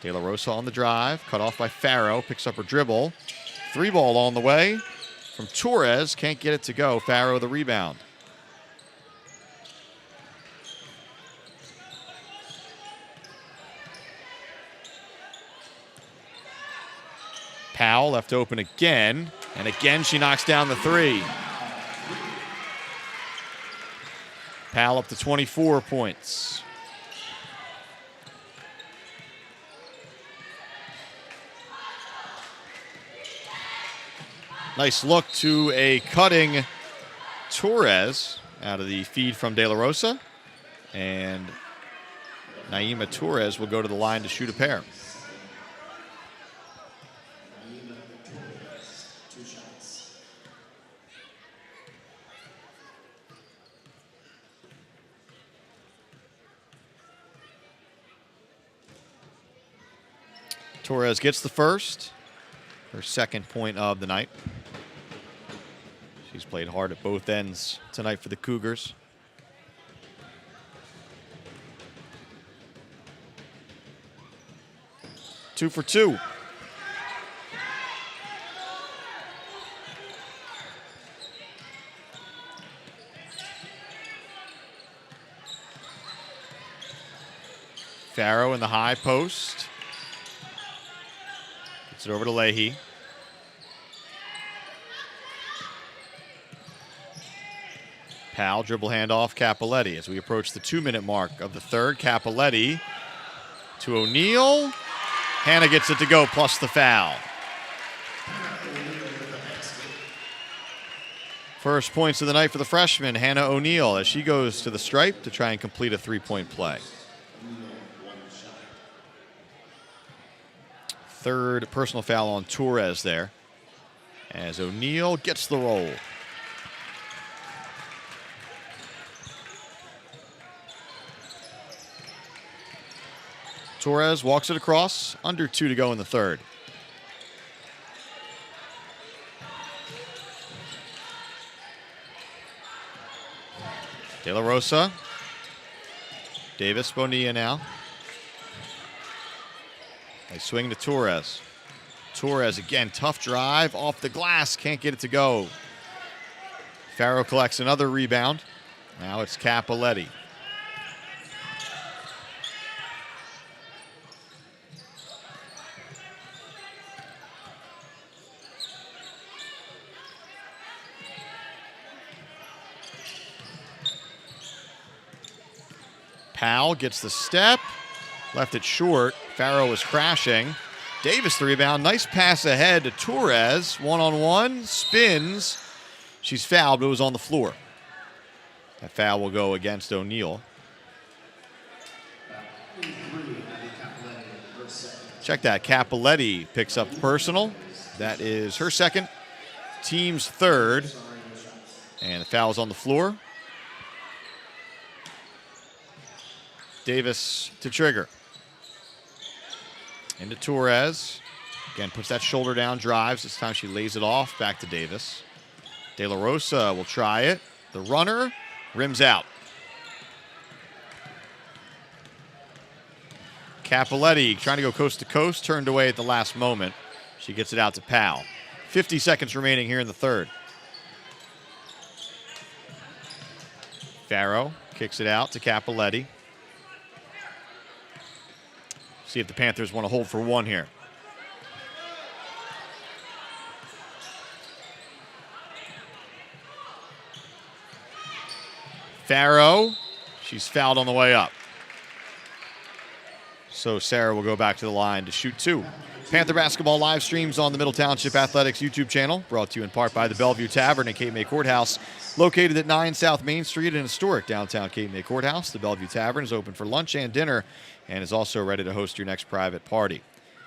Speaker 9: De La Rosa on the drive, cut off by Farrow, picks up her dribble. 3-ball on the way from Torres, can't get it to go. Farrow the rebound. Powell left open again, and again she knocks down the 3. Powell up to 24 points. Nice look to a cutting Torres out of the feed from De La Rosa. And Naima Torres will go to the line to shoot a pair. Torres gets the first, her second point of the night. She's played hard at both ends tonight for the Cougars. Two for two. Farrow in the high post. Gets it over to Leahy. Powell, dribble handoff, Cappelletti. As we approach the 2-minute mark of the third, Cappelletti to O'Neal. Hannah gets it to go, plus the foul. First points of the night for the freshman, Hannah O'Neal, as she goes to the stripe to try and complete a three-point play. Third personal foul on Torres there, as O'Neal gets the roll. Torres walks it across, under 2 to go in the third. De La Rosa. Davis, Bonilla now. They swing to Torres. Torres again, tough drive off the glass, can't get it to go. Farrow collects another rebound. Now it's Cappelletti. Powell gets the step, left it short. Farrow was crashing. Davis the rebound, nice pass ahead to Torres. One-on-one, spins. She's fouled, but it was on the floor. That foul will go against O'Neal. Check that, Cappelletti picks up personal. That is her second, team's third. And the foul's on the floor. Davis to trigger. Into Torres. Again, puts that shoulder down, drives. This time she lays it off. Back to Davis. De La Rosa will try it. The runner rims out. Cappelletti trying to go coast to coast. Turned away at the last moment. She gets it out to Powell. 50 seconds remaining here in the third. Farrow kicks it out to Cappelletti. See if the Panthers want to hold for one here. Farrow, she's fouled on the way up. So Sarah will go back to the line to shoot two. Panther basketball live streams on the Middle Township Athletics YouTube channel, brought to you in part by the Bellevue Tavern and Cape May Courthouse. Located at 9 South Main Street in historic downtown Cape May Courthouse, the Bellevue Tavern is open for lunch and dinner and is also ready to host your next private party.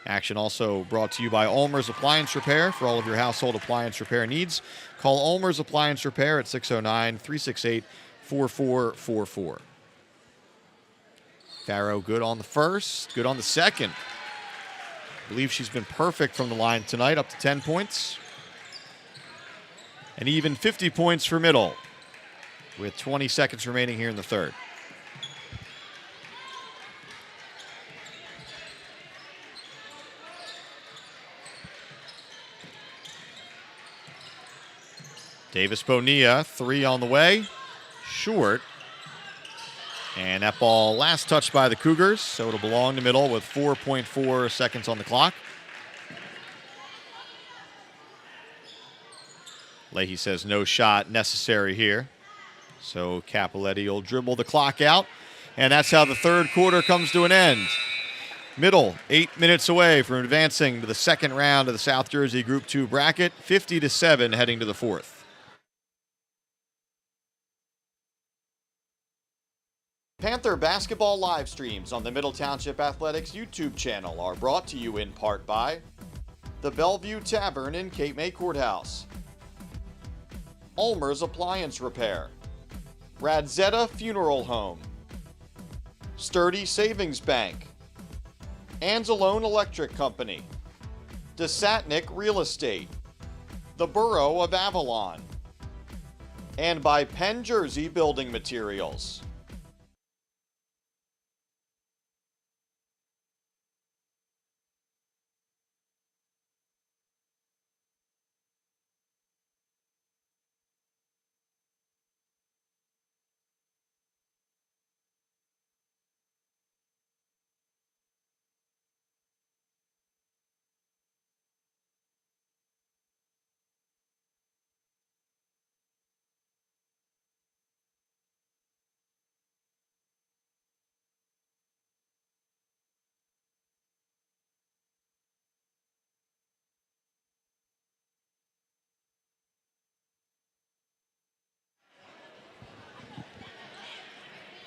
Speaker 9: Action also brought to you by ULMER'S Appliance Repair. For all of your household appliance repair needs, call ULMER'S Appliance Repair at 609-368-4444. Farrow good on the first, good on the second. I believe she's been perfect from the line tonight, up to 10 points. And even 50 points for Middle, with 20 seconds remaining here in the third. Davis Bonilla, three on the way, short. And that ball last touched by the Cougars, so it'll belong to Middle with 4.4 seconds on the clock. Leahy says no shot necessary here. So Cappelletti will dribble the clock out. And that's how the third quarter comes to an end. Middle, 8 minutes away from advancing to the second round of the South Jersey Group 2 bracket, 50-7 heading to the fourth. Panther basketball live streams on the Middle Township Athletics YouTube channel are brought to you in part by the Bellevue Tavern in Cape May Courthouse, ULMER'S Appliance Repair, RADZIETA Funeral Home, Sturdy Savings Bank, ANZELONE Electric Company, DESATNICK Real Estate, the Borough of Avalon, and by PENN Jersey Building Materials.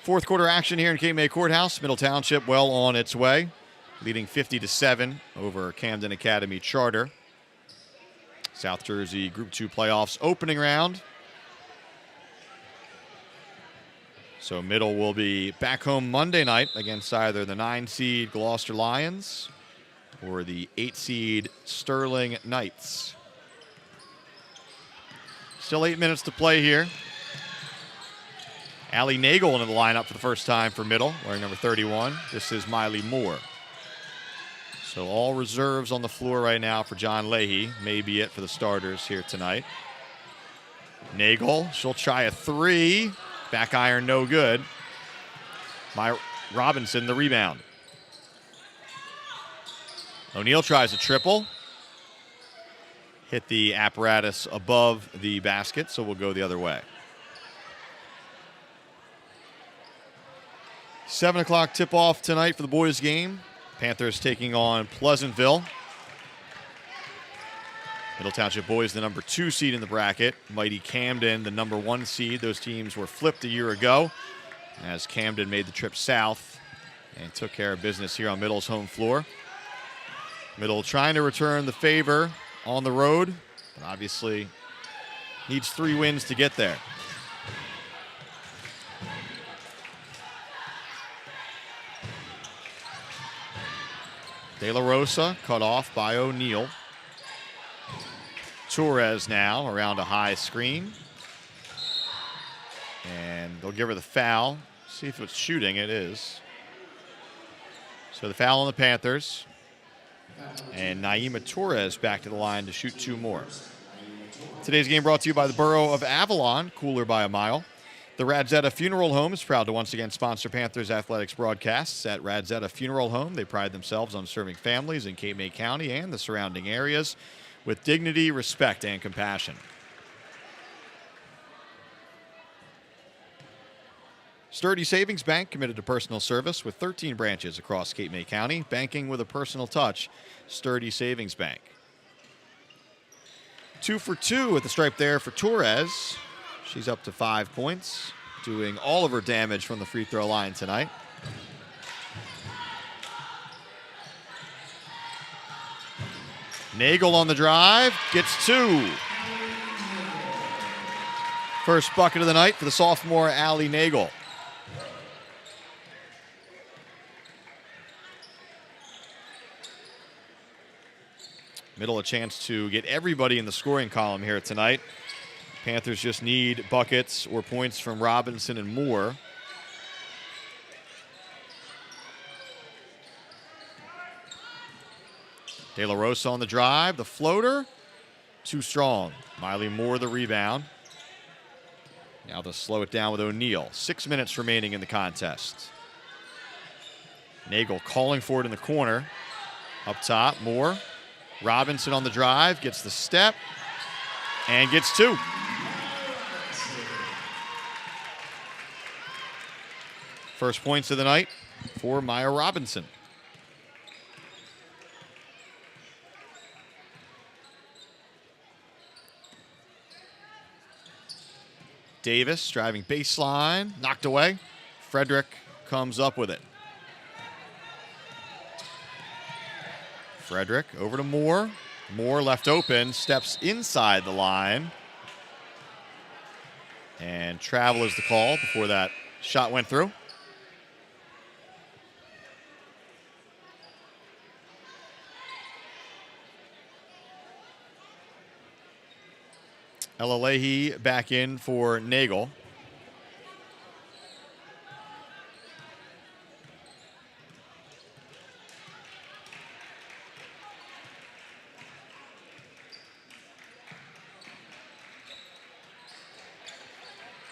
Speaker 9: Fourth quarter action here in Cape May Courthouse. Middle Township well on its way, leading 50-7 over Camden Academy Charter. South Jersey Group 2 playoffs opening round. So Middle will be back home Monday night against either the 9-seed Gloucester Lions or the 8-seed Sterling Knights. Still 8 minutes to play here. Allie Nagel into the lineup for the first time for Middle, wearing number 31. This is Miley Moore. So all reserves on the floor right now for John Leahy. May be it for the starters here tonight. Nagel, she'll try a three. Back iron, no good. Robinson, the rebound. O'Neal tries a triple. Hit the apparatus above the basket, so we'll go the other way. 7 o'clock tip-off tonight for the boys' game. Panthers taking on Pleasantville. Middle Township boys, the number 2 seed in the bracket. Mighty Camden, the number 1 seed. Those teams were flipped a year ago as Camden made the trip south and took care of business here on Middle's home floor. Middle trying to return the favor on the road, but obviously needs 3 wins to get there. De La Rosa cut off by O'Neal. Torres now around a high screen. And they'll give her the foul. See if it's shooting. It is. So the foul on the Panthers. And Naima Torres back to the line to shoot 2 more. Today's game brought to you by the Borough of Avalon, cooler by a mile. The RADZIETA Funeral Home is proud to once again sponsor Panthers athletics broadcasts. At RADZIETA Funeral Home, they pride themselves on serving families in Cape May County and the surrounding areas with dignity, respect, and compassion. Sturdy Savings Bank, committed to personal service with 13 branches across Cape May County. Banking with a personal touch. Sturdy Savings Bank. 2 for 2 at the stripe there for Torres. She's up to 5 points, doing all of her damage from the free throw line tonight. Nagel on the drive, gets 2. First bucket of the night for the sophomore Allie Nagel. Middle a chance to get everybody in the scoring column here tonight. Panthers just need buckets or points from Robinson and Moore. De La Rosa on the drive, the floater, too strong. Miley Moore the rebound. Now they'll slow it down with O'Neal. 6 minutes remaining in the contest. Nagel calling for it in the corner. Up top, Moore. Robinson on the drive, gets the step, and gets 2. First points of the night for Maya Robinson. Davis driving baseline, knocked away. Frederick comes up with it. Frederick over to Moore. Moore left open, steps inside the line. And travel is the call before that shot went through. Ella Leahy back in for Nagel.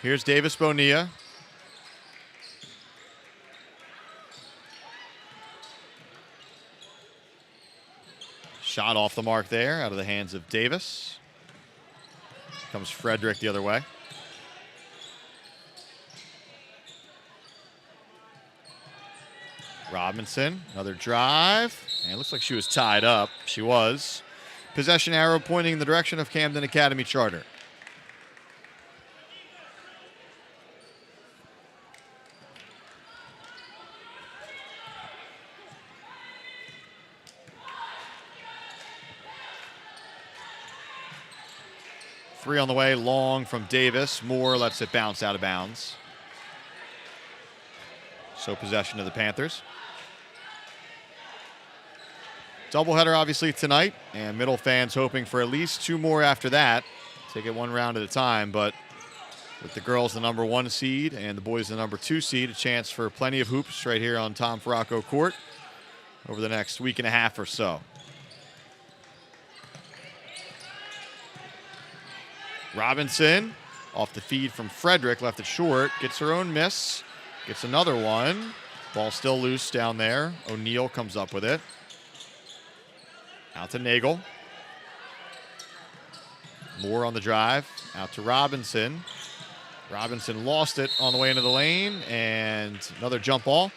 Speaker 9: Here's Davis Bonilla. Shot off the mark there, out of the hands of Davis. Comes Frederick the other way. Robinson, another drive. And it looks like she was tied up. She was. Possession arrow pointing in the direction of Camden Academy Charter. Three on the way, long from Davis. Moore lets it bounce out of bounds. So possession of the Panthers. Doubleheader obviously tonight, and Middle fans hoping for at least 2 more after that. Take it 1 round at a time, but with the girls the number 1 seed and the boys the number 2 seed, a chance for plenty of hoops right here on Tom Farraco Court over the next week and a half or so. Robinson off the feed from Frederick, left it short, gets her own miss, gets another one. Ball still loose down there. O'Neal comes up with it. Out to Nagel. Moore on the drive, out to Robinson. Robinson lost it on the way into the lane, and another jump ball.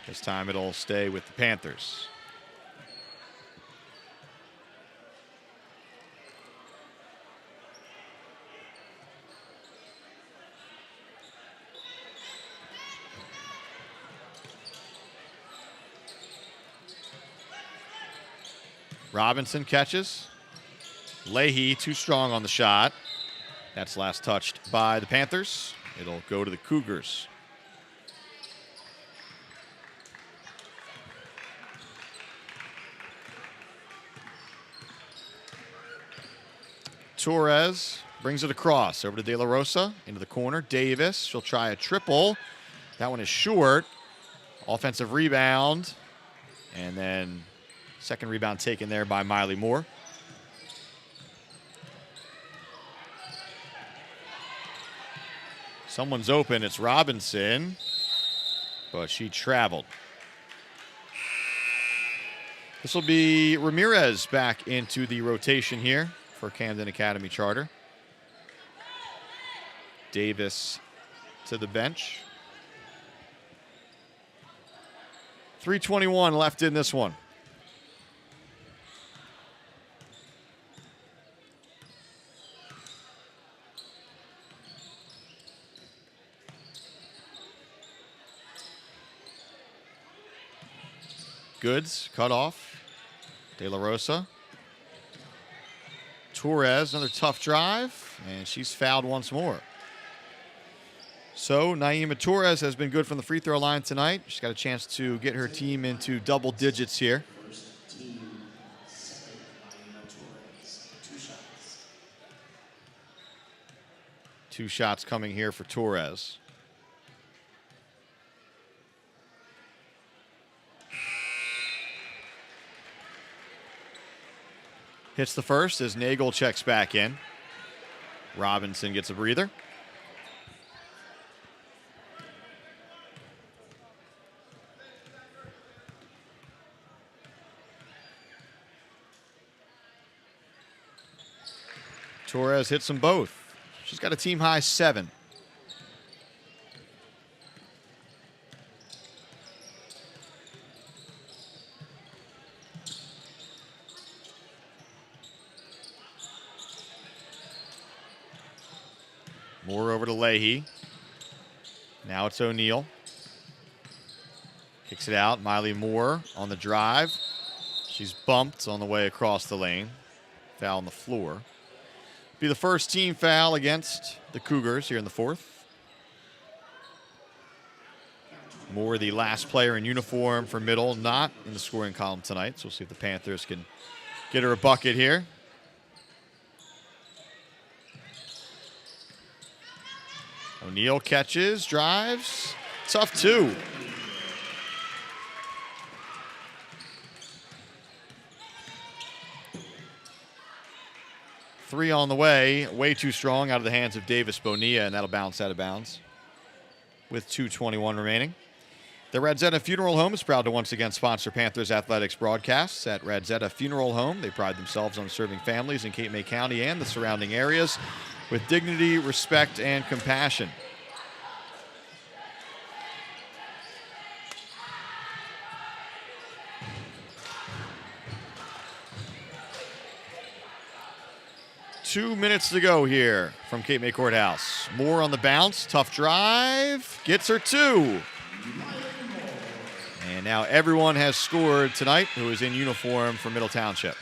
Speaker 9: This time it'll stay with the Panthers. Robinson catches. Leahy too strong on the shot. That's last touched by the Panthers. It'll go to the Cougars. Torres brings it across over to De La Rosa into the corner. Davis, she'll try a triple. That one is short. Offensive rebound. And then second rebound taken there by Miley Moore. Someone's open, it's Robinson, but she traveled. This will be Ramirez back into the rotation here for Camden Academy Charter. Davis to the bench. 3:21 left in this one. Goods cut off. De La Rosa. Torres, another tough drive, and she's fouled once more. So Naima Torres has been good from the free throw line tonight. She's got a chance to get her team into double digits here. Two shots coming here for Torres. Hits the first as Nagel checks back in. Robinson gets a breather. Torres hits them both. She's got a team high 7. Moore over to Leahy. Now it's O'Neal. Kicks it out. Miley Moore on the drive. She's bumped on the way across the lane. Foul on the floor. Be the first team foul against the Cougars here in the fourth. Moore, the last player in uniform for Middle, not in the scoring column tonight. So we'll see if the Panthers can get her a bucket here. O'Neal catches, drives. Tough 2. Three on the way too strong out of the hands of Davis Bonilla, and that'll bounce out of bounds with 2:21 remaining. The RADZIETA Funeral Home is proud to once again sponsor Panthers athletics broadcasts. At RADZIETA Funeral Home, they pride themselves on serving families in Cape May County and the surrounding areas with dignity, respect, and compassion. Two minutes to go here from Cape May Courthouse. Moore on the bounce, tough drive, gets her 2. And now everyone has scored tonight who is in uniform for Middle Township.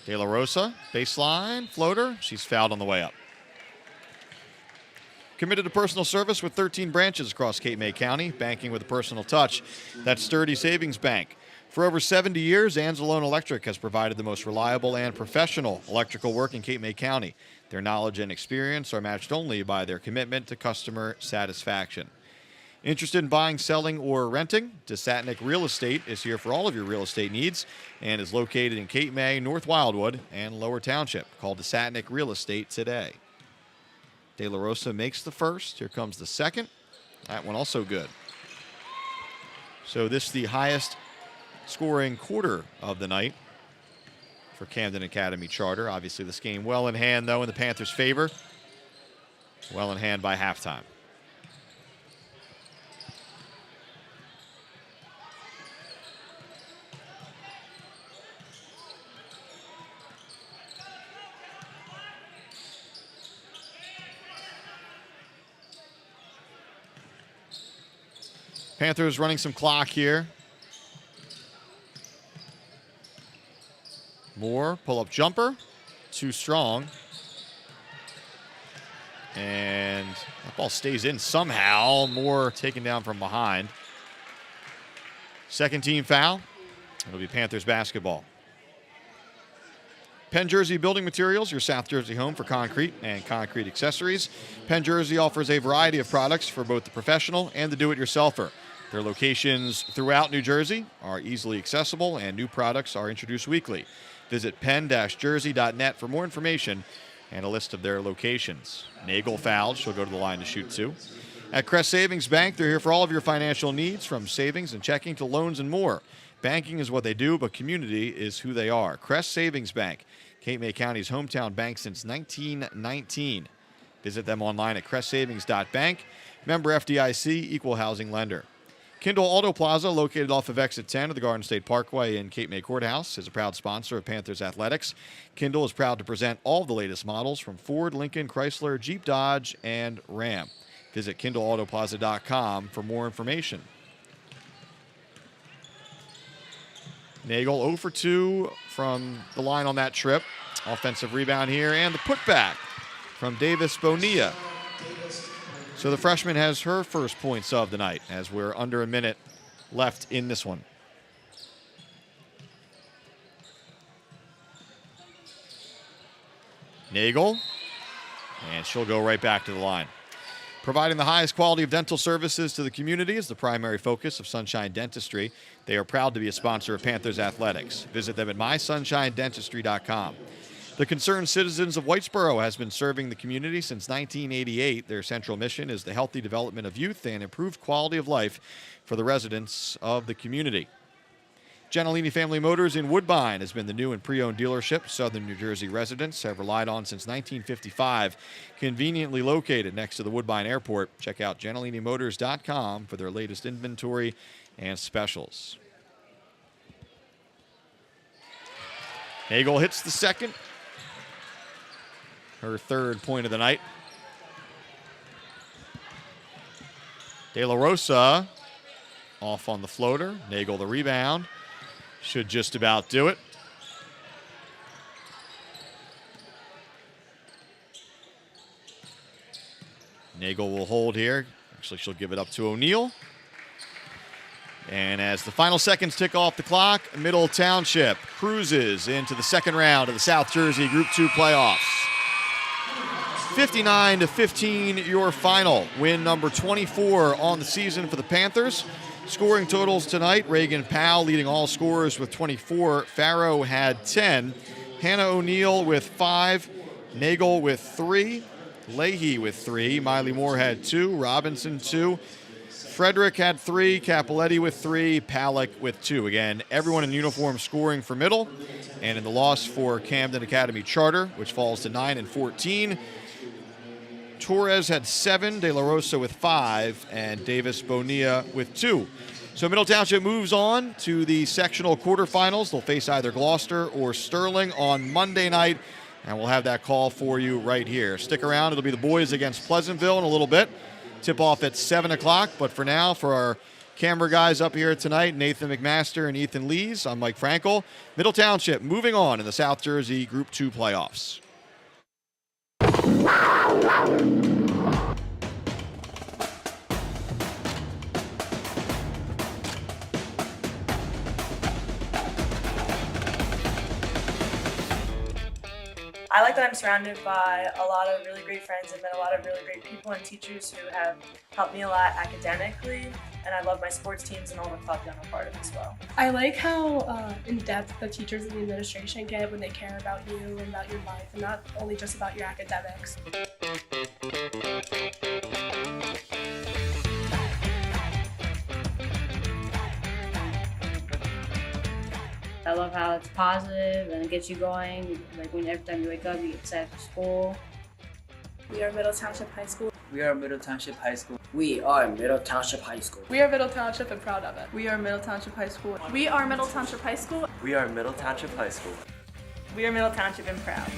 Speaker 9: De La Rosa, baseline, floater. She's fouled on the way up. Committed to personal service with 13 branches across Cape May County, banking with a personal touch. That's Sturdy Savings Bank. For over 70 years, ANZELONE Electric has provided the most reliable and professional electrical work in Cape May County. Their knowledge and experience are matched only by their commitment to customer satisfaction. Interested in buying, selling, or renting? DESATNICK Real Estate is here for all of your real estate needs and is located in Cape May, North Wildwood, and Lower Township. Call DESATNICK Real Estate today. De La Rosa makes the first. Here comes the second. That one also good. So this is the highest scoring quarter of the night for Camden Academy Charter. Obviously this game well in hand, though, in the Panthers' favor. Well in hand by halftime. Panthers running some clock here. Moore, pull-up jumper. Too strong. And that ball stays in somehow. Moore taken down from behind. Second team foul. It'll be Panthers basketball. Penn Jersey Building Materials, your South Jersey home for concrete and concrete accessories. Penn Jersey offers a variety of products for both the professional and the do-it-yourselfer. Their locations throughout New Jersey are easily accessible, and new products are introduced weekly. Visit penn-jersey.net for more information and a list of their locations. Nagel fouled. She'll go to the line to shoot two. At Crest Savings Bank, they're here for all of your financial needs, from savings and checking to loans and more. Banking is what they do, but community is who they are. Crest Savings Bank, Cape May County's hometown bank since 1919. Visit them online at crestsavings.bank. Member FDIC, equal housing lender. KINDLE AUTOPLAZA, located off of Exit 10 of the Garden State Parkway in Cape May Courthouse, is a proud sponsor of Panthers athletics. KINDLE is proud to present all of the latest models from Ford, Lincoln, Chrysler, Jeep, Dodge, and Ram. Visit KINDLEAUTOPLAZA.com for more information. Nagel 0 for 2 from the line on that trip. Offensive rebound here, and the putback from Davis Bonilla. So the freshman has her first points of the night as we're under a minute left in this one. Nagel, and she'll go right back to the line. Providing the highest quality of dental services to the community is the primary focus of Sunshine Dentistry. They are proud to be a sponsor of Panthers athletics. Visit them at mysunshinedentistry.com. The Concerned Citizens of Whitesboro has been serving the community since 1988. Their central mission is the healthy development of youth and improved quality of life for the residents of the community. Gentilini Family Motors in Woodbine has been the new and pre-owned dealership Southern New Jersey residents have relied on since 1955. Conveniently located next to the Woodbine Airport. Check out GentilinIMotors.com for their latest inventory and specials. Nagel hits the second. Her third point of the night. De La Rosa off on the floater. Nagel the rebound. Should just about do it. Nagel will hold here. Actually, she'll give it up to O'Neill. And as the final seconds tick off the clock, Middle Township cruises into the second round of the South Jersey Group 2 playoffs. 59-15, your final. Win number 24 on the season for the Panthers. Scoring totals tonight, Reagan Powell leading all scorers with 24. Farrow had 10. Hannah O'Neill with 5. Nagel with 3. Leahy with 3. Miley Moore had 2. Robinson 2. Frederick had 3. Capoletti with 3. Palick with 2. Again, everyone in uniform scoring for Middle. And in the loss for Camden Academy Charter, which falls to 9-14, Torres had 7, De La Rosa with 5, and Davis Bonilla with 2. So Middle Township moves on to the sectional quarterfinals. They'll face either Gloucester or Sterling on Monday night, and we'll have that call for you right here. Stick around. It'll be the boys against Pleasantville in a little bit. Tip off at 7 o'clock, but for now, for our camera guys up here tonight, Nathan McMaster and Ethan Lees. I'm Mike Frankel. Middle Township moving on in the South Jersey Group 2 playoffs.
Speaker 1: I like that I'm surrounded by a lot of really great friends and met a lot of really great people and teachers who have helped me a lot academically, and I love my sports teams and all the clubs I'm a part of as well.
Speaker 2: I like how in-depth the teachers and the administration get when they care about you and about your life, and not only just about your academics.
Speaker 3: I love how it's positive and it gets you going. Like when every time you wake up, you get set for school.
Speaker 7: We are Middle Township High School.
Speaker 4: We are Middle Township High School.
Speaker 5: We are Middle Township High School.
Speaker 2: We are Middle Township and proud of it.
Speaker 7: We are Middle Township High School. We are Middle Township High School.
Speaker 8: We are Middle Township High School.
Speaker 1: We are Middle Township and proud.